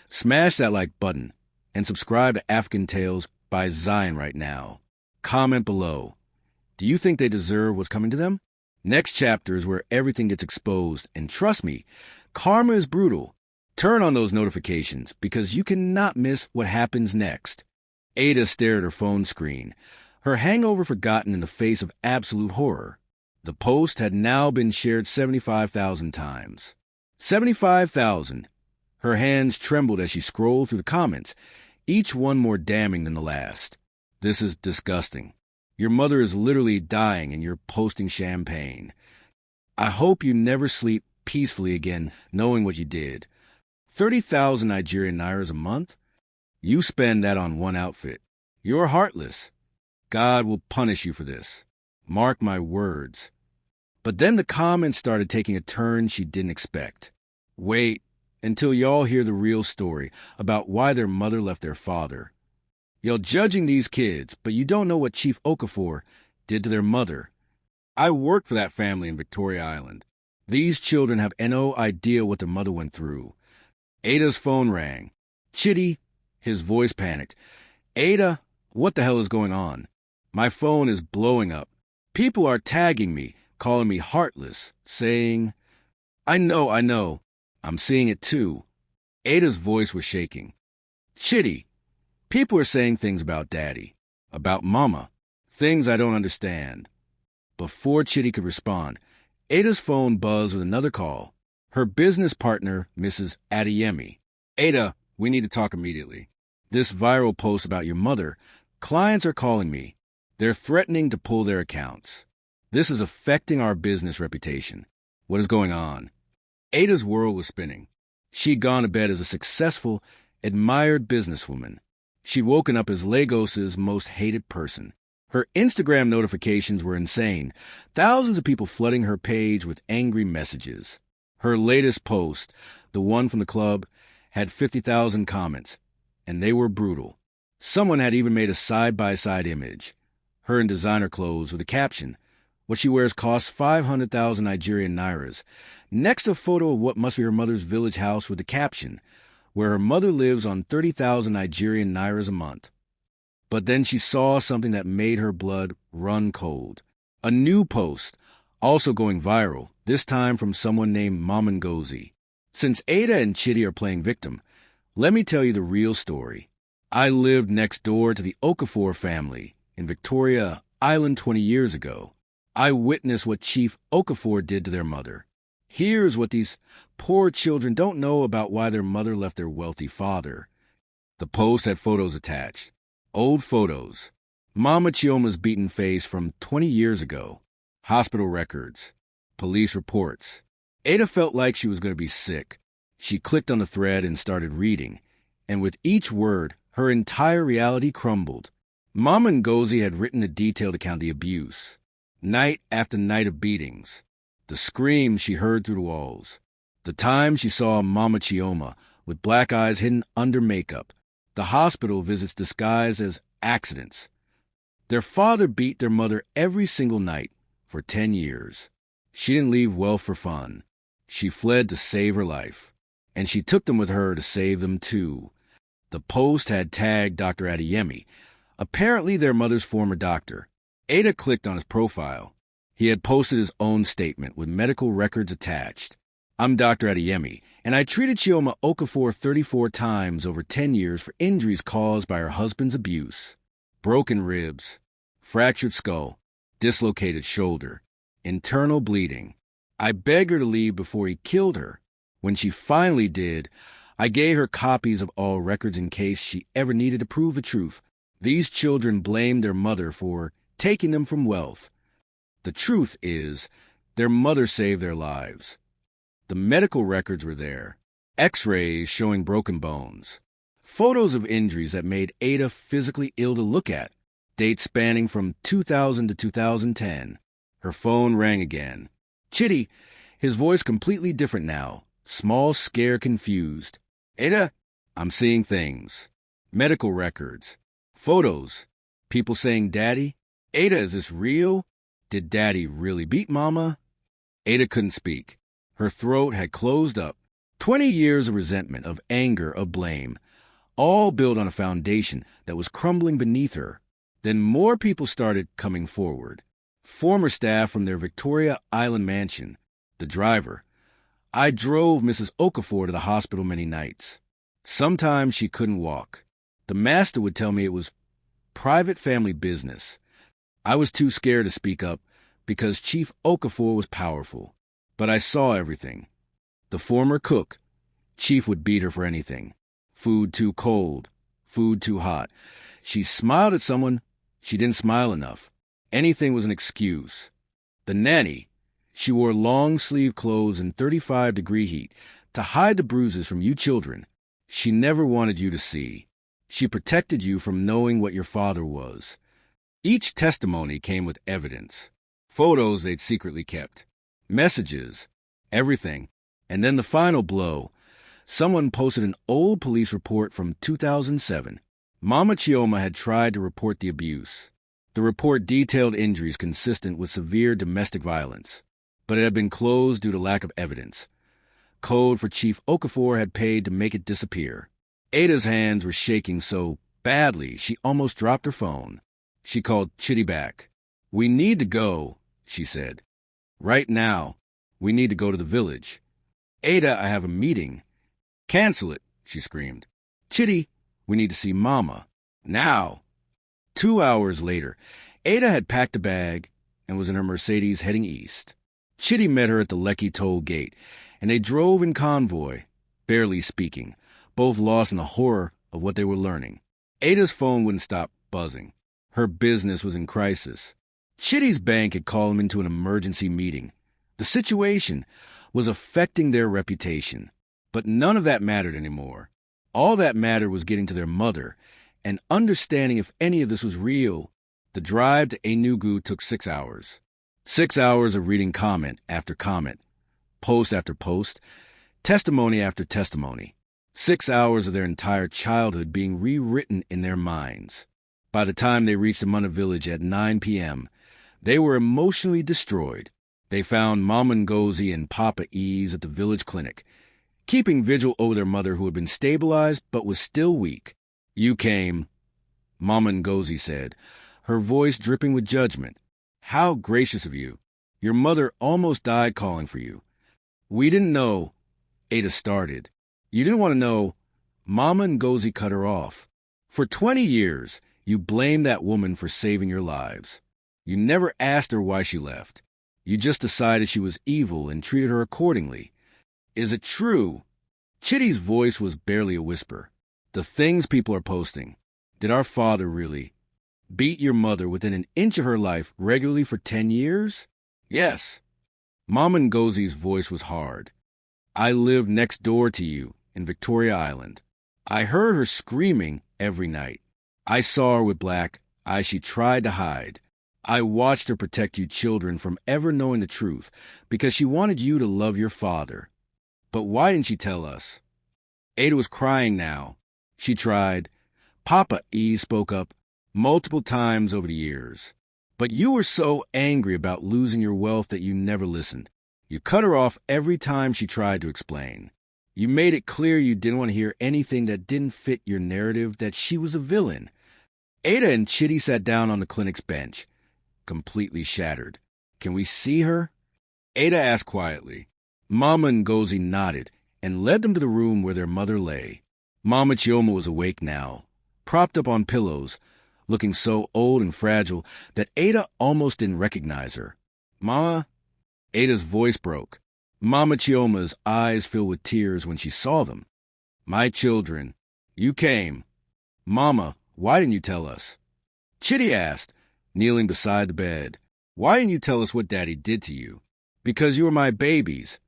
smash that like button and subscribe to AfricanTales by Zion right now. Comment below. Do you think they deserve what's coming to them? Next chapter is where everything gets exposed, and trust me, karma is brutal. Turn on those notifications because you cannot miss what happens next. Ada stared at her phone screen, her hangover forgotten in the face of absolute horror. The post had now been shared 75,000 times. 75,000! Her hands trembled as she scrolled through the comments, each one more damning than the last. This is disgusting. Your mother is literally dying and you're posting champagne. I hope you never sleep peacefully again knowing what you did. 30,000 Nigerian Nairas a month? You spend that on one outfit. You're heartless. God will punish you for this. Mark my words. But then the comments started taking a turn she didn't expect. Wait until y'all hear the real story about why their mother left their father. You're judging these kids, but you don't know what Chief Okafor did to their mother. I worked for that family in Victoria Island. These children have no idea what their mother went through. Ada's phone rang. Chitty, his voice panicked. Ada, what the hell is going on? My phone is blowing up. People are tagging me, calling me heartless, saying, I know. I'm seeing it too. Ada's voice was shaking. Chitty, people are saying things about Daddy, about Mama, things I don't understand. Before Chitty could respond, Ada's phone buzzed with another call. Her business partner, Mrs. Adeyemi. Ada, we need to talk immediately. This viral post about your mother, clients are calling me. They're threatening to pull their accounts. This is affecting our business reputation. What is going on? Ada's world was spinning. She'd gone to bed as a successful, admired businesswoman. She'd woken up as Lagos's most hated person. Her Instagram notifications were insane, thousands of people flooding her page with angry messages. Her latest post, the one from the club, had 50,000 comments, and they were brutal. Someone had even made a side-by-side image, her in designer clothes with a caption, "What she wears costs 500,000 Nigerian nairas," next a photo of what must be her mother's village house with the caption, "Where her mother lives on 30,000 Nigerian nairas a month." But then she saw something that made her blood run cold. A new post, also going viral, this time from someone named Mama Ngozi. Since Ada and Chitty are playing victim, let me tell you the real story. I lived next door to the Okafor family in Victoria Island 20 years ago. I witnessed what Chief Okafor did to their mother. Here's what these poor children don't know about why their mother left their wealthy father. The post had photos attached. Old photos. Mama Chioma's beaten face from 20 years ago. Hospital records. Police reports. Ada felt like she was going to be sick. She clicked on the thread and started reading. And with each word, her entire reality crumbled. Mama Ngozi had written a detailed account of the abuse. Night after night of beatings. The screams she heard through the walls. The time she saw Mama Chioma with black eyes hidden under makeup. The hospital visits disguised as accidents. Their father beat their mother every single night for 10 years. She didn't leave wealth for fun. She fled to save her life. And she took them with her to save them too. The post had tagged Dr. Adeyemi, apparently their mother's former doctor. Ada clicked on his profile. He had posted his own statement with medical records attached. "I'm Dr. Adeyemi, and I treated Chioma Okafor 34 times over 10 years for injuries caused by her husband's abuse. Broken ribs, fractured skull, dislocated shoulder, internal bleeding. I begged her to leave before he killed her. When she finally did, I gave her copies of all records in case she ever needed to prove the truth. These children blamed their mother for taking them from wealth. The truth is, their mother saved their lives. The medical records were there. X-rays showing broken bones. Photos of injuries that made Ada physically ill to look at. Dates spanning from 2000 to 2010. Her phone rang again. Chitty, his voice completely different now. Small, scared, confused. "Ada, I'm seeing things. Medical records. Photos. People saying, 'Daddy, Ada, is this real? Did Daddy really beat Mama?'" Ada couldn't speak. Her throat had closed up. 20 years of resentment, of anger, of blame, all built on a foundation that was crumbling beneath her. Then more people started coming forward. Former staff from their Victoria Island mansion. The driver. I drove Mrs. Okafor to the hospital many nights. Sometimes she couldn't walk. The master would tell me it was private family business. I was too scared to speak up because Chief Okafor was powerful. But I saw everything. The former cook. Chief would beat her for anything. Food too cold. Food too hot. She smiled at someone. She didn't smile enough. Anything was an excuse. The nanny. She wore long-sleeve clothes in 35-degree heat to hide the bruises from you children. She never wanted you to see. She protected you from knowing what your father was. Each testimony came with evidence. Photos they'd secretly kept. Messages. Everything. And then the final blow. Someone posted an old police report from 2007. Mama Chioma had tried to report the abuse. The report detailed injuries consistent with severe domestic violence, but it had been closed due to lack of evidence. Code for Chief Okafor had paid to make it disappear. Ada's hands were shaking so badly she almost dropped her phone. She called Chitty back. "We need to go," she said. "Right now. We need to go to the village." "Ada, I have a meeting." "Cancel it. she screamed. "Chitty, we need to see Mama. Now!" 2 hours later, Ada had packed a bag and was in her Mercedes heading east. Chitty met her at the Lekki toll gate, and they drove in convoy, barely speaking, both lost in the horror of what they were learning. Ada's phone wouldn't stop buzzing. Her business was in crisis. Chitty's bank had called him into an emergency meeting. The situation was affecting their reputation, but none of that mattered anymore. All that mattered was getting to their mother and understanding if any of this was real. The drive to Enugu took 6 hours. 6 hours of reading comment after comment, post after post, testimony after testimony. 6 hours of their entire childhood being rewritten in their minds. By the time they reached the Muna village at 9 p.m., they were emotionally destroyed. They found Mama Ngozi and Papa Ease at the village clinic, keeping vigil over their mother who had been stabilized but was still weak. "You came," Mama Ngozi said, her voice dripping with judgment. "How gracious of you. Your mother almost died calling for you." "We didn't know," Ada started. "You didn't want to know." Mama Ngozi cut her off. "For 20 years, you blamed that woman for saving your lives. You never asked her why she left. You just decided she was evil and treated her accordingly. Is it true?" Chitty's voice was barely a whisper. "The things people are posting. Did our father really beat your mother within an inch of her life regularly for 10 years? Yes." Mama Ngozi's voice was hard. "I lived next door to you in Victoria Island. I heard her screaming every night. I saw her with black eyes she tried to hide. I watched her protect you children from ever knowing the truth because she wanted you to love your father. But why didn't she tell us?" Ada was crying now. She tried. Papa E spoke up multiple times over the years. But you were so angry about losing your wealth that you never listened. You cut her off every time she tried to explain. You made it clear you didn't want to hear anything that didn't fit your narrative, that she was a villain. Ada and Chitty sat down on the clinic's bench, completely shattered. "Can we see her?" Ada asked quietly. Mama Ngozi nodded and led them to the room where their mother lay. Mama Chioma was awake now, propped up on pillows, looking so old and fragile that Ada almost didn't recognize her. "Mama?" Ada's voice broke. Mama Chioma's eyes filled with tears when she saw them. "My children, you came. Mama, why didn't you tell us?" Chitty asked, kneeling beside the bed. "Why didn't you tell us what Daddy did to you?" "Because you were my babies,"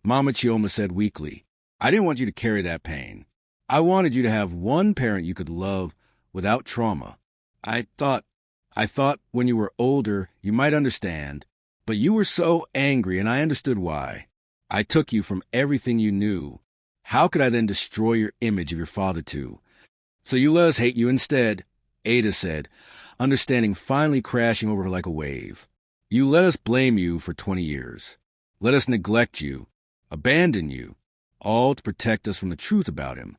Mama Chioma said weakly. "I didn't want you to carry that pain. I wanted you to have one parent you could love without trauma. I thought when you were older you might understand, but you were so angry and I understood why. I took you from everything you knew. How could I then destroy your image of your father too? So you let us hate you instead," Ada said, understanding finally crashing over her like a wave. "You let us blame you for 20 years. Let us neglect you, abandon you, all to protect us from the truth about him.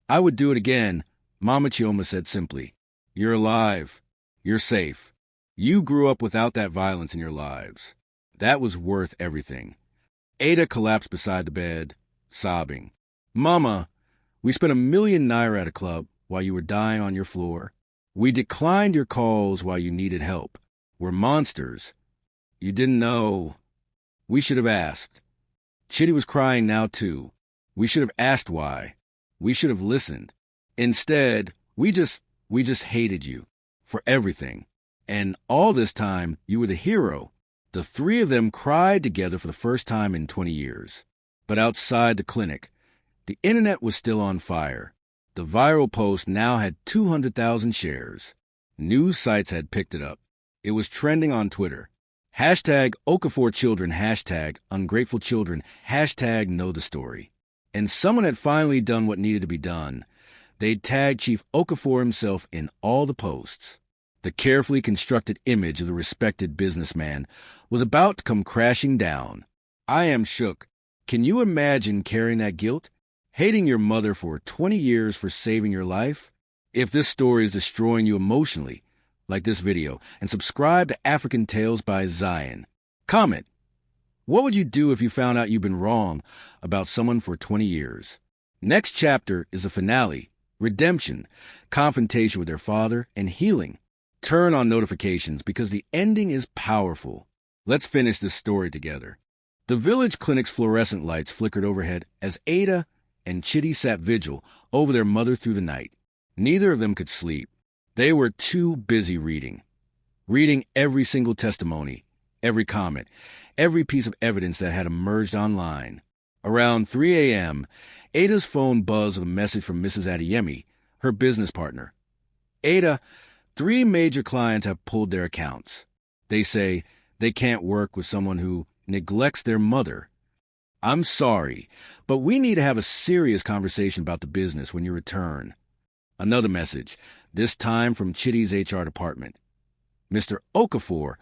I would do it again," Mama Chioma said simply. "You're alive. You're safe. You grew up without that violence in your lives. That was worth everything." Ada collapsed beside the bed, sobbing. "Mama, we spent 1,000,000 naira at a club while you were dying on your floor. We declined your calls while you needed help. We're monsters. You didn't know. We should have asked." Chitty was crying now too. "We should have asked why. We should have listened. Instead, we just hated you for everything. And all this time, you were the hero." The three of them cried together for the first time in 20 years. But outside the clinic, the internet was still on fire. The viral post now had 200,000 shares. News sites had picked it up. It was trending on Twitter. Hashtag Okafor-children, hashtag ungrateful children, hashtag know the story. And someone had finally done what needed to be done. They'd tagged Chief Okafor himself in all the posts. The carefully constructed image of the respected businessman was about to come crashing down. "I am shook. Can you imagine carrying that guilt? Hating your mother for 20 years for saving your life? If this story is destroying you emotionally, like this video, and subscribe to African Tales by Zion. Comment. What would you do if you found out you've been wrong about someone for 20 years? Next chapter is a finale, redemption, confrontation with their father, and healing. Turn on notifications because the ending is powerful. Let's finish this story together. The village clinic's fluorescent lights flickered overhead as Ada and Chitty sat vigil over their mother through the night. Neither of them could sleep. They were too busy reading every single testimony, every comment, every piece of evidence that had emerged online. Around 3 a.m., Ada's phone buzzed with a message from Mrs. Adeyemi, her business partner. Ada, 3 major clients have pulled their accounts. They say they can't work with someone who neglects their mother. I'm sorry, but we need to have a serious conversation about the business when you return. Another message, this time from Chitty's HR department. Mr. Okafor,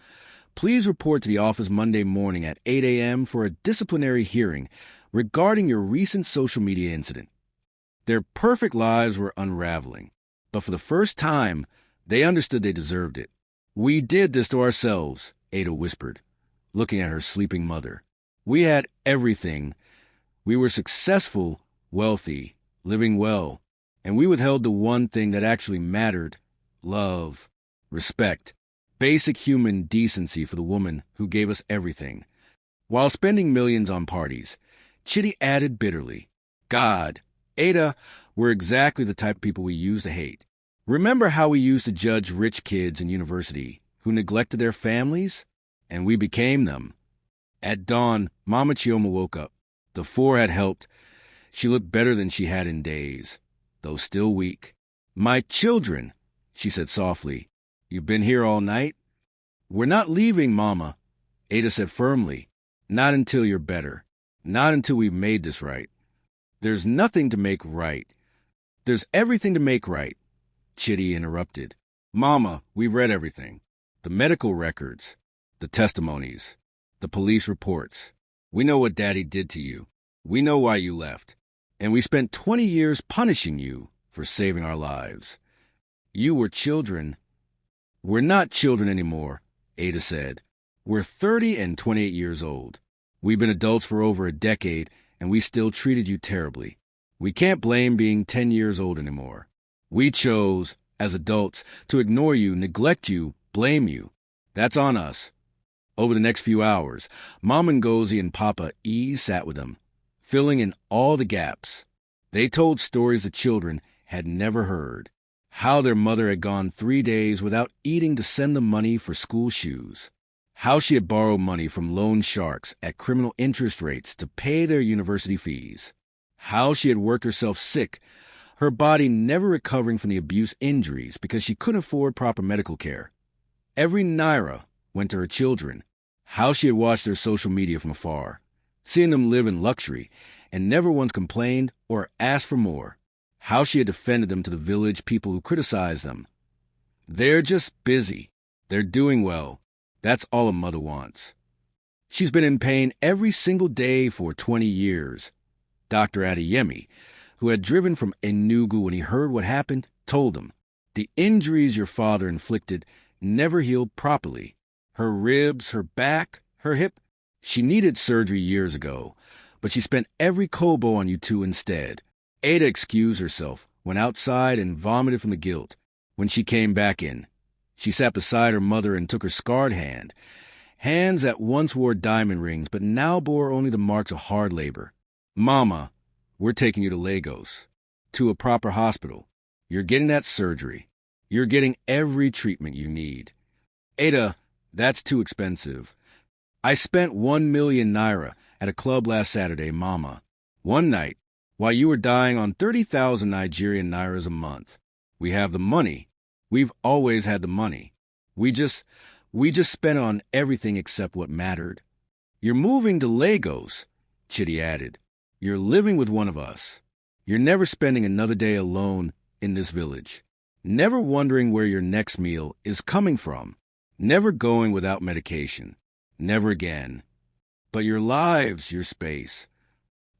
please report to the office Monday morning at 8 a.m. for a disciplinary hearing regarding your recent social media incident. Their perfect lives were unraveling, but for the first time, they understood they deserved it. We did this to ourselves, Ada whispered, looking at her sleeping mother. We had everything. We were successful, wealthy, living well, and we withheld the one thing that actually mattered: love, respect, basic human decency for the woman who gave us everything. While spending millions on parties, Chitty added bitterly, God, Ada, we're exactly the type of people we used to hate. Remember how we used to judge rich kids in university who neglected their families? And we became them. At dawn, Mama Chioma woke up. The 4 had helped. She looked better than she had in days, though still weak. My children, she said softly, you've been here all night? We're not leaving, Mama, Ada said firmly. Not until you're better. Not until we've made this right. There's nothing to make right. There's everything to make right, Chitty interrupted. Mama, we've read everything. The medical records, the testimonies, the police reports. We know what Daddy did to you. We know why you left. And we spent 20 years punishing you for saving our lives. You were children. We're not children anymore, Ada said. We're 30 and 28 years old. We've been adults for over a decade, and we still treated you terribly. We can't blame being 10 years old anymore. We chose, as adults, to ignore you, neglect you, blame you. That's on us. Over the next few hours, Mom Ngozi and Papa E sat with them, filling in all the gaps. They told stories the children had never heard. How their mother had gone 3 days without eating to send them money for school shoes. How she had borrowed money from loan sharks at criminal interest rates to pay their university fees. How she had worked herself sick, her body never recovering from the abuse injuries because she couldn't afford proper medical care. Every naira went to her children. How she had watched their social media from afar, seeing them live in luxury and never once complained or asked for more. How she had defended them to the village people who criticized them. They're just busy. They're doing well. That's all a mother wants. She's been in pain every single day for 20 years. Dr. Adeyemi, who had driven from Enugu when he heard what happened, told him, the injuries your father inflicted never healed properly. Her ribs, her back, her hip. She needed surgery years ago, but she spent every kobo on you two instead. Ada excused herself, went outside and vomited from the guilt. When she came back in, she sat beside her mother and took her scarred hand, hands that once wore diamond rings but now bore only the marks of hard labor. Mama, we're taking you to Lagos, to a proper hospital. You're getting that surgery. You're getting every treatment you need. Ada, that's too expensive. I spent 1 million naira at a club last Saturday, Mama. One night, while you were dying on 30,000 Nigerian nairas a month. We have the money. We've always had the money. We just spent on everything except what mattered. You're moving to Lagos, Chitty added. You're living with one of us. You're never spending another day alone in this village. Never wondering where your next meal is coming from. Never going without medication. Never again. But your lives, your space,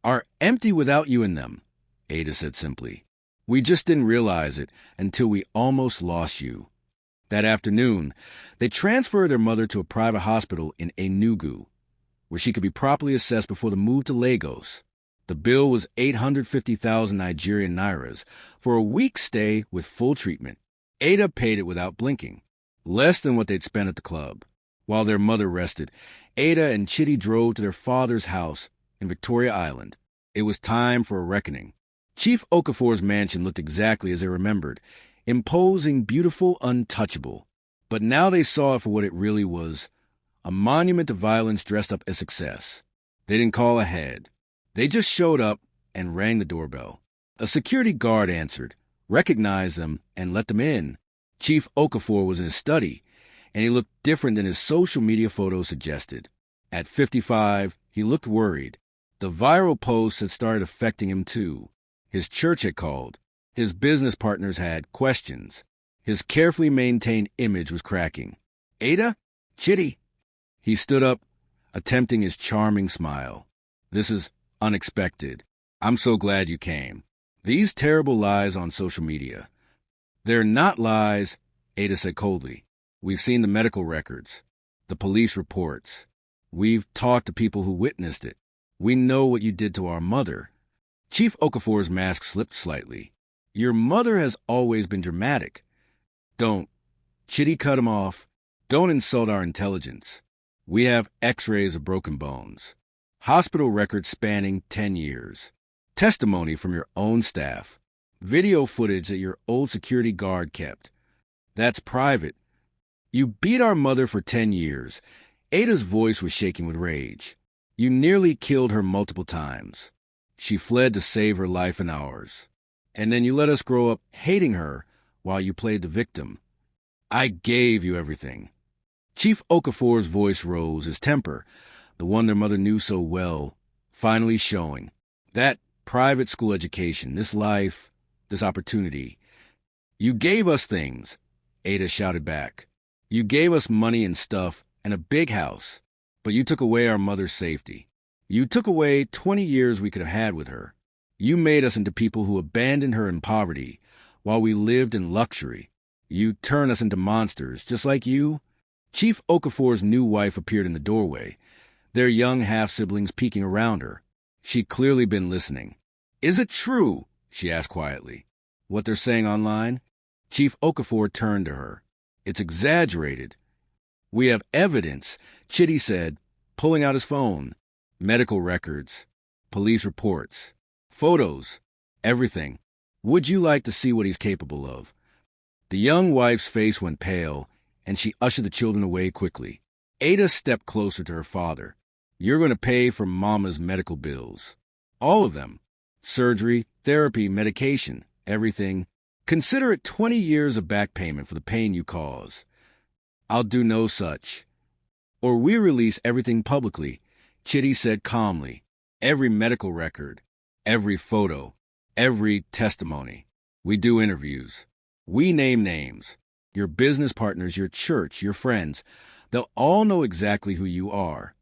are empty without you in them, Ada said simply. We just didn't realize it until we almost lost you. That afternoon, they transferred their mother to a private hospital in Enugu, where she could be properly assessed before the move to Lagos. The bill was 850,000 Nigerian nairas for a week's stay with full treatment. Ada paid it without blinking, less than what they'd spent at the club. While their mother rested, Ada and Chitty drove to their father's house in Victoria Island. It was time for a reckoning. Chief Okafor's mansion looked exactly as they remembered, imposing, beautiful, untouchable. But now they saw it for what it really was, a monument to violence dressed up as success. They didn't call ahead. They just showed up and rang the doorbell. A security guard answered, recognized them, and let them in. Chief Okafor was in his study, and he looked different than his social media photos suggested. At 55, he looked worried. The viral posts had started affecting him too. His church had called. His business partners had questions. His carefully maintained image was cracking. Ada? Chitty? He stood up, attempting his charming smile. This is unexpected. I'm so glad you came. These terrible lies on social media. They're not lies, Ada said coldly. We've seen the medical records, the police reports. We've talked to people who witnessed it. We know what you did to our mother. Chief Okafor's mask slipped slightly. Your mother has always been dramatic. Don't. Chitty cut him off. Don't insult our intelligence. We have x-rays of broken bones. Hospital records spanning 10 years. Testimony from your own staff. Video footage that your old security guard kept. That's private. You beat our mother for 10 years. Ada's voice was shaking with rage. You nearly killed her multiple times. She fled to save her life and ours. And then you let us grow up hating her while you played the victim. I gave you everything. Chief Okafor's voice rose, his temper, the one their mother knew so well, finally showing. That private school education, this life, this opportunity. You gave us things, Ada shouted back. You gave us money and stuff and a big house, but you took away our mother's safety. You took away 20 years we could have had with her. You made us into people who abandoned her in poverty while we lived in luxury. You turned us into monsters, just like you. Chief Okafor's new wife appeared in the doorway, their young half-siblings peeking around her. She'd clearly been listening. Is it true, she asked quietly, what they're saying online? Chief Okafor turned to her. It's exaggerated. We have evidence, Chitty said, pulling out his phone. Medical records, police reports, photos, everything. Would you like to see what he's capable of? The young wife's face went pale, and she ushered the children away quickly. Ada stepped closer to her father. You're going to pay for Mama's medical bills. All of them. Surgery, therapy, medication, everything. Consider it 20 years of back payment for the pain you cause. I'll do no such. Or we release everything publicly, Chitty said calmly. Every medical record, every photo, every testimony. We do interviews. We name names. Your business partners, your church, your friends. They'll all know exactly who you are.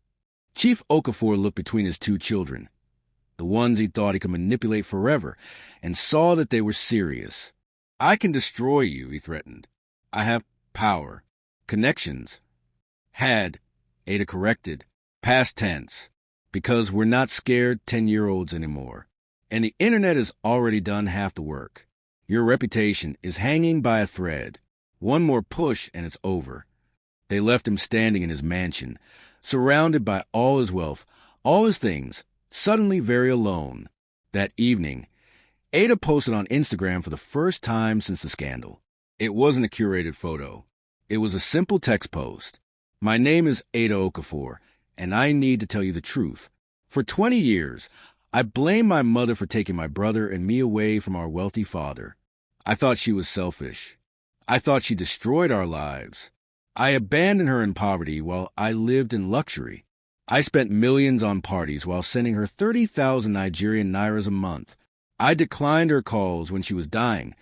Chief Okafor looked between his two children, the ones he thought he could manipulate forever, and saw that they were serious. I can destroy you, he threatened. I have power, connections. Had, Ada corrected, past tense, because we're not scared 10-year-olds anymore. And the internet has already done half the work. Your reputation is hanging by a thread. One more push and it's over. They left him standing in his mansion, surrounded by all his wealth, all his things, suddenly very alone. That evening, Ada posted on Instagram for the first time since the scandal. It wasn't a curated photo. It was a simple text post. My name is Ada Okafor, and I need to tell you the truth. For 20 years, I blamed my mother for taking my brother and me away from our wealthy father. I thought she was selfish. I thought she destroyed our lives. I abandoned her in poverty while I lived in luxury. I spent millions on parties while sending her 30,000 Nigerian nairas a month. I declined her calls when she was dying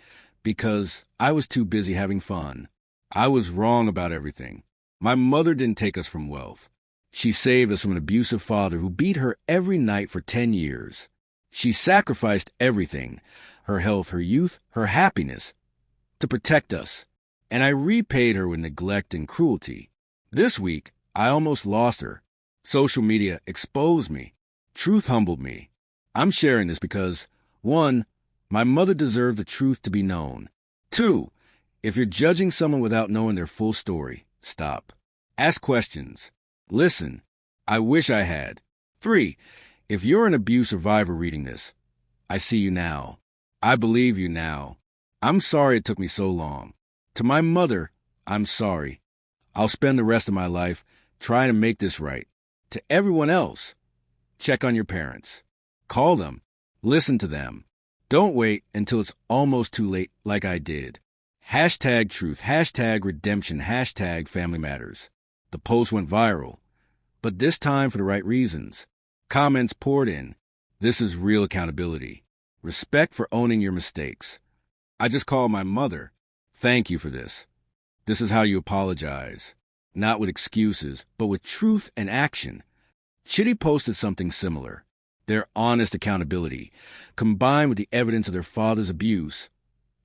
because I was too busy having fun. I was wrong about everything. My mother didn't take us from wealth. She saved us from an abusive father who beat her every night for 10 years. She sacrificed everything, her health, her youth, her happiness, to protect us. And I repaid her with neglect and cruelty. This week, I almost lost her. Social media exposed me. Truth humbled me. I'm sharing this because, 1, my mother deserved the truth to be known. 2, if you're judging someone without knowing their full story, stop. Ask questions. Listen. I wish I had. 3, if you're an abuse survivor reading this, I see you now. I believe you now. I'm sorry it took me so long. To my mother, I'm sorry. I'll spend the rest of my life trying to make this right. To everyone else, check on your parents. Call them. Listen to them. Don't wait until it's almost too late like I did. Hashtag truth, hashtag redemption, hashtag family matters. The post went viral, but this time for the right reasons. Comments poured in. This is real accountability. Respect for owning your mistakes. I just called my mother. Thank you for this. This is how you apologize. Not with excuses, but with truth and action. Chitty posted something similar. Their honest accountability, combined with the evidence of their father's abuse,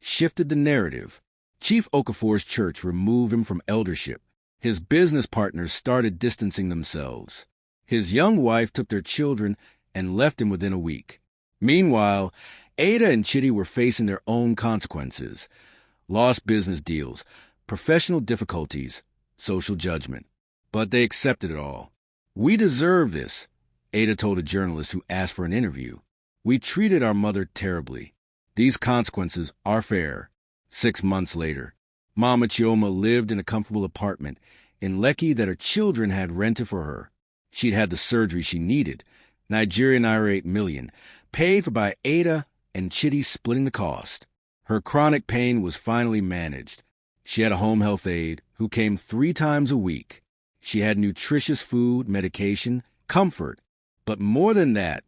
shifted the narrative. Chief Okafor's church removed him from eldership. His business partners started distancing themselves. His young wife took their children and left him within a week. Meanwhile, Ada and Chitty were facing their own consequences. Lost business deals, professional difficulties, social judgment. But they accepted it all. We deserve this, Ada told a journalist who asked for an interview. We treated our mother terribly. These consequences are fair. 6 months later, Mama Chioma lived in a comfortable apartment in Lekki that her children had rented for her. She'd had the surgery she needed, Nigerian naira 8 million, paid for by Ada and Chitty splitting the cost. Her chronic pain was finally managed. She had a home health aide who came 3 times a week. She had nutritious food, medication, comfort. But more than that,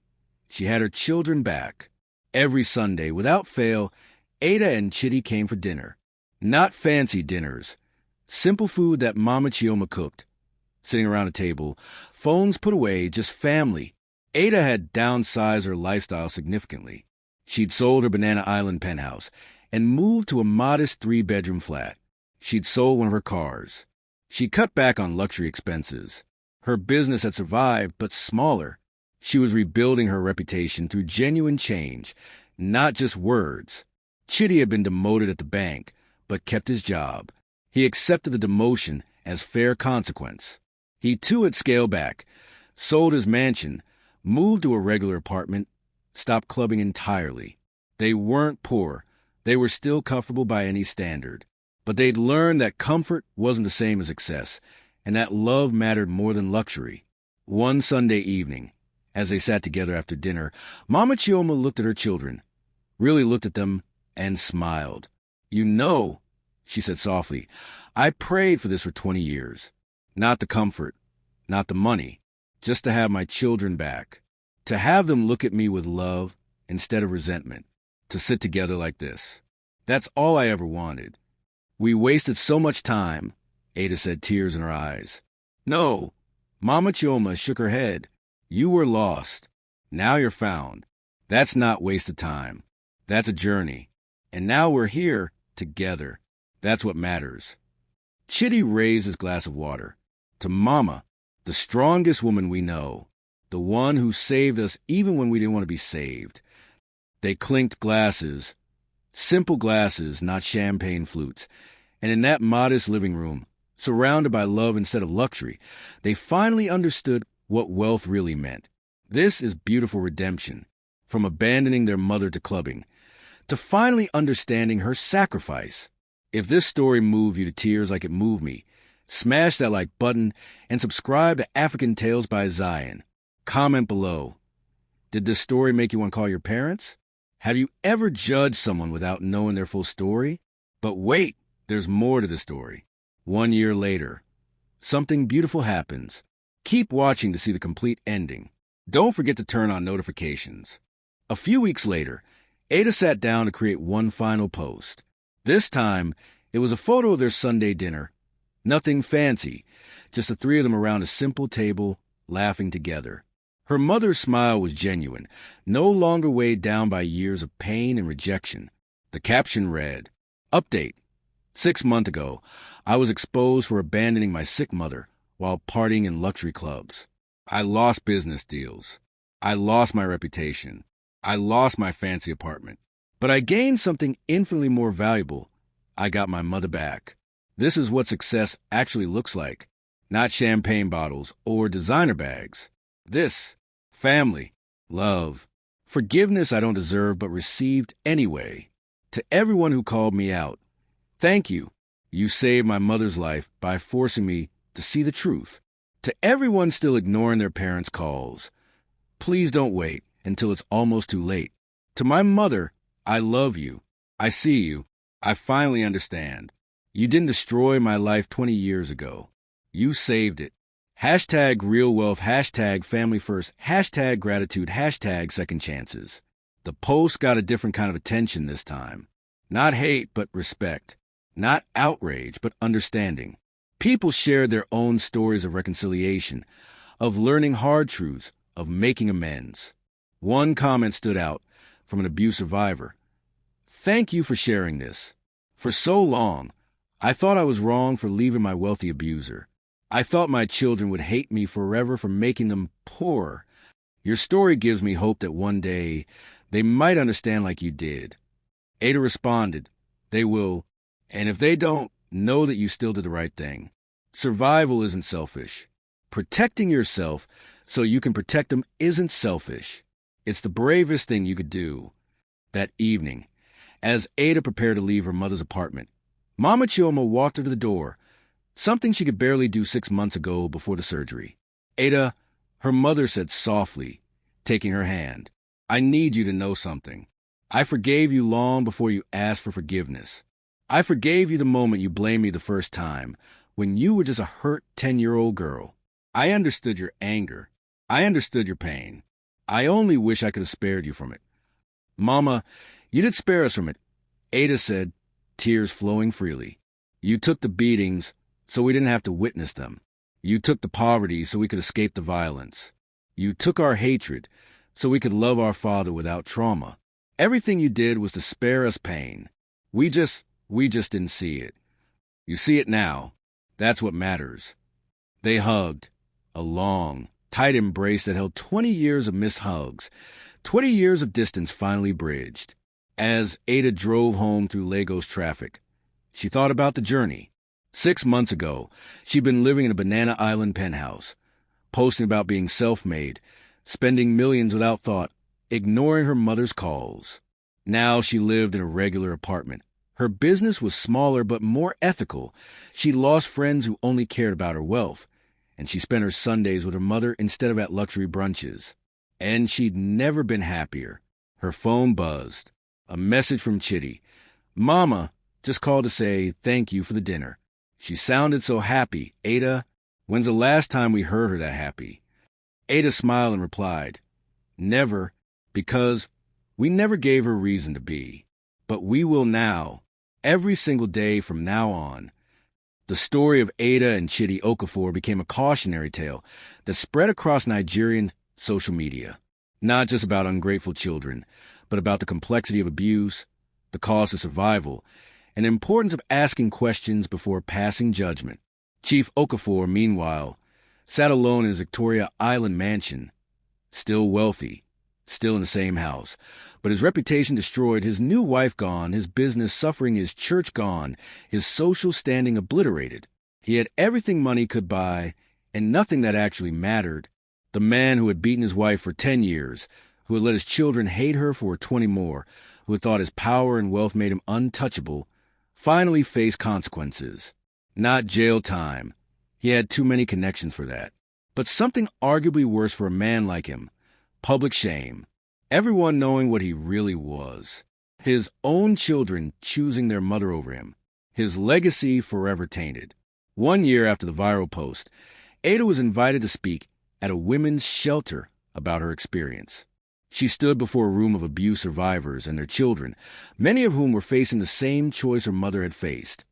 she had her children back. Every Sunday, without fail, Ada and Chitty came for dinner. Not fancy dinners. Simple food that Mama Chioma cooked. Sitting around a table, phones put away, just family. Ada had downsized her lifestyle significantly. She'd sold her Banana Island penthouse and moved to a modest 3-bedroom flat. She'd sold one of her cars. She cut back on luxury expenses. Her business had survived, but smaller. She was rebuilding her reputation through genuine change, not just words. Chitty had been demoted at the bank, but kept his job. He accepted the demotion as fair consequence. He too had scaled back, sold his mansion, moved to a regular apartment, stopped clubbing entirely. They weren't poor. They were still comfortable by any standard. But they'd learned that comfort wasn't the same as success, and that love mattered more than luxury. One Sunday evening, as they sat together after dinner, Mama Chioma looked at her children, really looked at them, and smiled. "You know," she said softly, "I prayed for this for 20 years. Not the comfort, not the money, just to have my children back. To have them look at me with love instead of resentment. To sit together like this. That's all I ever wanted. We wasted so much time," Ada said, tears in her eyes. "No," Mama Chioma shook her head. "You were lost. Now you're found. That's not wasted time. That's a journey. And now we're here, together. That's what matters." Chitty raised his glass of water. "To Mama, the strongest woman we know. The one who saved us even when we didn't want to be saved." They clinked glasses. Simple glasses, not champagne flutes. And in that modest living room, surrounded by love instead of luxury, they finally understood what wealth really meant. This is beautiful redemption. From abandoning their mother to clubbing, to finally understanding her sacrifice. If this story moved you to tears like it moved me, smash that like button and subscribe to African Tales by Zion. Comment below. Did this story make you want to call your parents? Have you ever judged someone without knowing their full story? But wait, there's more to the story. 1 year later, something beautiful happens. Keep watching to see the complete ending. Don't forget to turn on notifications. A few weeks later, Ada sat down to create one final post. This time, it was a photo of their Sunday dinner. Nothing fancy, just the 3 of them around a simple table, laughing together. Her mother's smile was genuine, no longer weighed down by years of pain and rejection. The caption read, "Update. 6 months ago, I was exposed for abandoning my sick mother while partying in luxury clubs. I lost business deals. I lost my reputation. I lost my fancy apartment. But I gained something infinitely more valuable. I got my mother back. This is what success actually looks like. Not champagne bottles or designer bags. This, family, love, forgiveness I don't deserve but received anyway. To everyone who called me out, thank you. You saved my mother's life by forcing me to see the truth. To everyone still ignoring their parents' calls, please don't wait until it's almost too late. To my mother, I love you. I see you. I finally understand. You didn't destroy my life 20 years ago. You saved it. Hashtag real wealth, hashtag family first, hashtag gratitude, hashtag second chances. The post got a different kind of attention this time. Not hate, but respect. Not outrage, but understanding. People shared their own stories of reconciliation, of learning hard truths, of making amends. One comment stood out from an abuse survivor. Thank you for sharing this. For so long, I thought I was wrong for leaving my wealthy abuser. I thought my children would hate me forever for making them poor. Your story gives me hope that one day they might understand like you did. Ada responded, they will, and if they don't, know that you still did the right thing. Survival isn't selfish. Protecting yourself so you can protect them isn't selfish. It's the bravest thing you could do. That evening, as Ada prepared to leave her mother's apartment, Mama Chioma walked her to the door, something she could barely do 6 months ago before the surgery. Ada, her mother said softly, taking her hand, I need you to know something. I forgave you long before you asked for forgiveness. I forgave you the moment you blamed me the first time, when you were just a hurt 10-year-old girl. I understood your anger. I understood your pain. I only wish I could have spared you from it. Mama, you did spare us from it, Ada said, tears flowing freely. You took the beatings so we didn't have to witness them. You took the poverty so we could escape the violence. You took our hatred so we could love our father without trauma. Everything you did was to spare us pain. We just didn't see it. You see it now. That's what matters. They hugged, a long, tight embrace that held 20 years of missed hugs, 20 years of distance finally bridged. As Ada drove home through Lagos traffic, she thought about the journey. 6 months ago, she'd been living in a Banana Island penthouse, posting about being self-made, spending millions without thought, ignoring her mother's calls. Now she lived in a regular apartment. Her business was smaller but more ethical. She lost friends who only cared about her wealth, and she spent her Sundays with her mother instead of at luxury brunches. And she'd never been happier. Her phone buzzed. A message from Chitty. Mama just called to say thank you for the dinner. She sounded so happy. Ada, when's the last time we heard her that happy? Ada smiled and replied, never, because we never gave her reason to be. But we will now, every single day from now on. The story of Ada and Chitty Okafor became a cautionary tale that spread across Nigerian social media. Not just about ungrateful children, but about the complexity of abuse, the cost of survival, and the importance of asking questions before passing judgment. Chief Okafor, meanwhile, sat alone in his Victoria Island mansion, still wealthy, still in the same house, but his reputation destroyed, his new wife gone, his business suffering, his church gone, his social standing obliterated. He had everything money could buy, and nothing that actually mattered. The man who had beaten his wife for 10 years, who had let his children hate her for 20 more, who had thought his power and wealth made him untouchable, finally faced consequences. Not jail time. He had too many connections for that. But something arguably worse for a man like him. Public shame. Everyone knowing what he really was. His own children choosing their mother over him. His legacy forever tainted. 1 year after the viral post, Ada was invited to speak at a women's shelter about her experience. She stood before a room of abuse survivors and their children, many of whom were facing the same choice her mother had faced.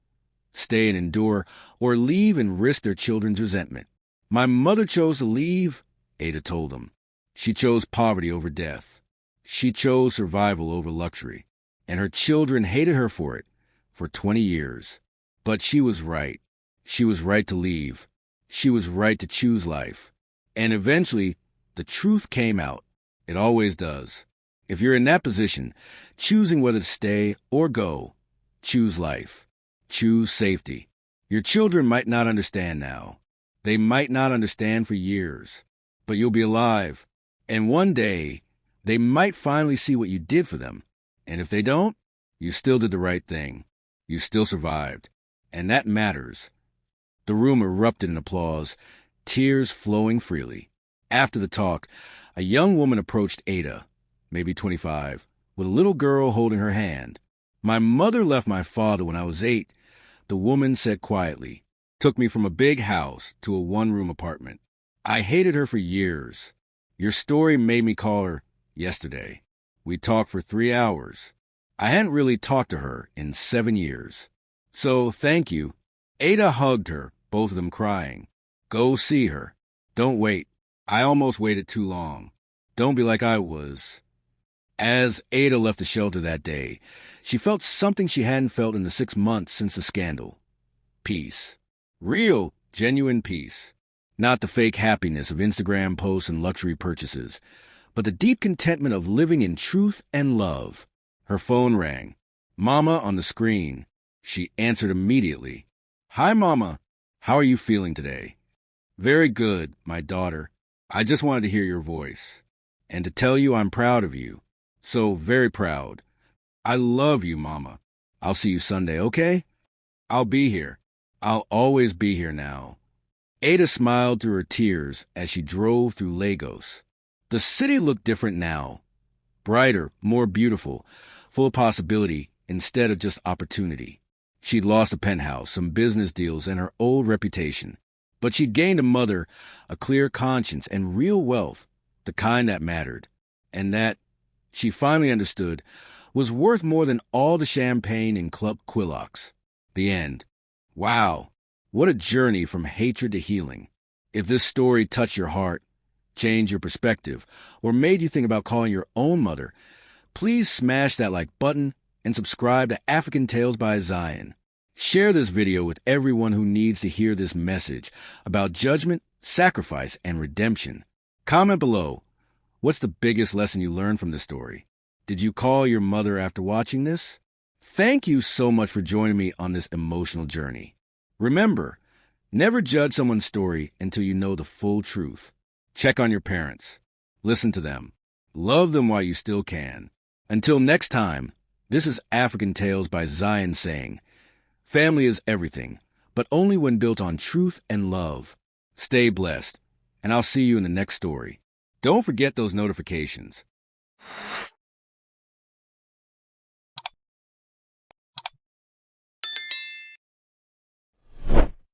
Stay and endure, or leave and risk their children's resentment. My mother chose to leave, Ada told them. She chose poverty over death. She chose survival over luxury. And her children hated her for it, for 20 years. But she was right. She was right to leave. She was right to choose life. And eventually, the truth came out. It always does. If you're in that position, choosing whether to stay or go, choose life. Choose safety. Your children might not understand now. They might not understand for years. But you'll be alive. And one day, they might finally see what you did for them. And if they don't, you still did the right thing. You still survived. And that matters. The room erupted in applause, tears flowing freely. After the talk, a young woman approached Ada, maybe 25, with a little girl holding her hand. My mother left my father when I was 8, the woman said quietly. Took me from a big house to a one-room apartment. I hated her for years. Your story made me call her yesterday. We talked for 3 hours. I hadn't really talked to her in 7 years. So, thank you. Ada hugged her, both of them crying. Go see her. Don't wait. I almost waited too long. Don't be like I was. As Ada left the shelter that day, she felt something she hadn't felt in the 6 months since the scandal. Peace. Real, genuine peace. Not the fake happiness of Instagram posts and luxury purchases, but the deep contentment of living in truth and love. Her phone rang. Mama on the screen. She answered immediately. Hi, Mama. How are you feeling today? Very good, my daughter. I just wanted to hear your voice. And to tell you I'm proud of you. So very proud. I love you, Mama. I'll see you Sunday, okay? I'll be here. I'll always be here now. Ada smiled through her tears as she drove through Lagos. The city looked different now. Brighter, more beautiful, full of possibility instead of just opportunity. She'd lost a penthouse, some business deals, and her old reputation. But she'd gained a mother, a clear conscience, and real wealth, the kind that mattered. And that, she finally understood, was worth more than all the champagne and Club Quilocks. The end. Wow, what a journey from hatred to healing. If this story touched your heart, changed your perspective, or made you think about calling your own mother, please smash that like button and subscribe to African Tales by Zion. Share this video with everyone who needs to hear this message about judgment, sacrifice, and redemption. Comment below, what's the biggest lesson you learned from this story? Did you call your mother after watching this? Thank you so much for joining me on this emotional journey. Remember, never judge someone's story until you know the full truth. Check on your parents. Listen to them. Love them while you still can. Until next time, this is African Tales by Zion saying, family is everything, but only when built on truth and love. Stay blessed, and I'll see you in the next story. Don't forget those notifications.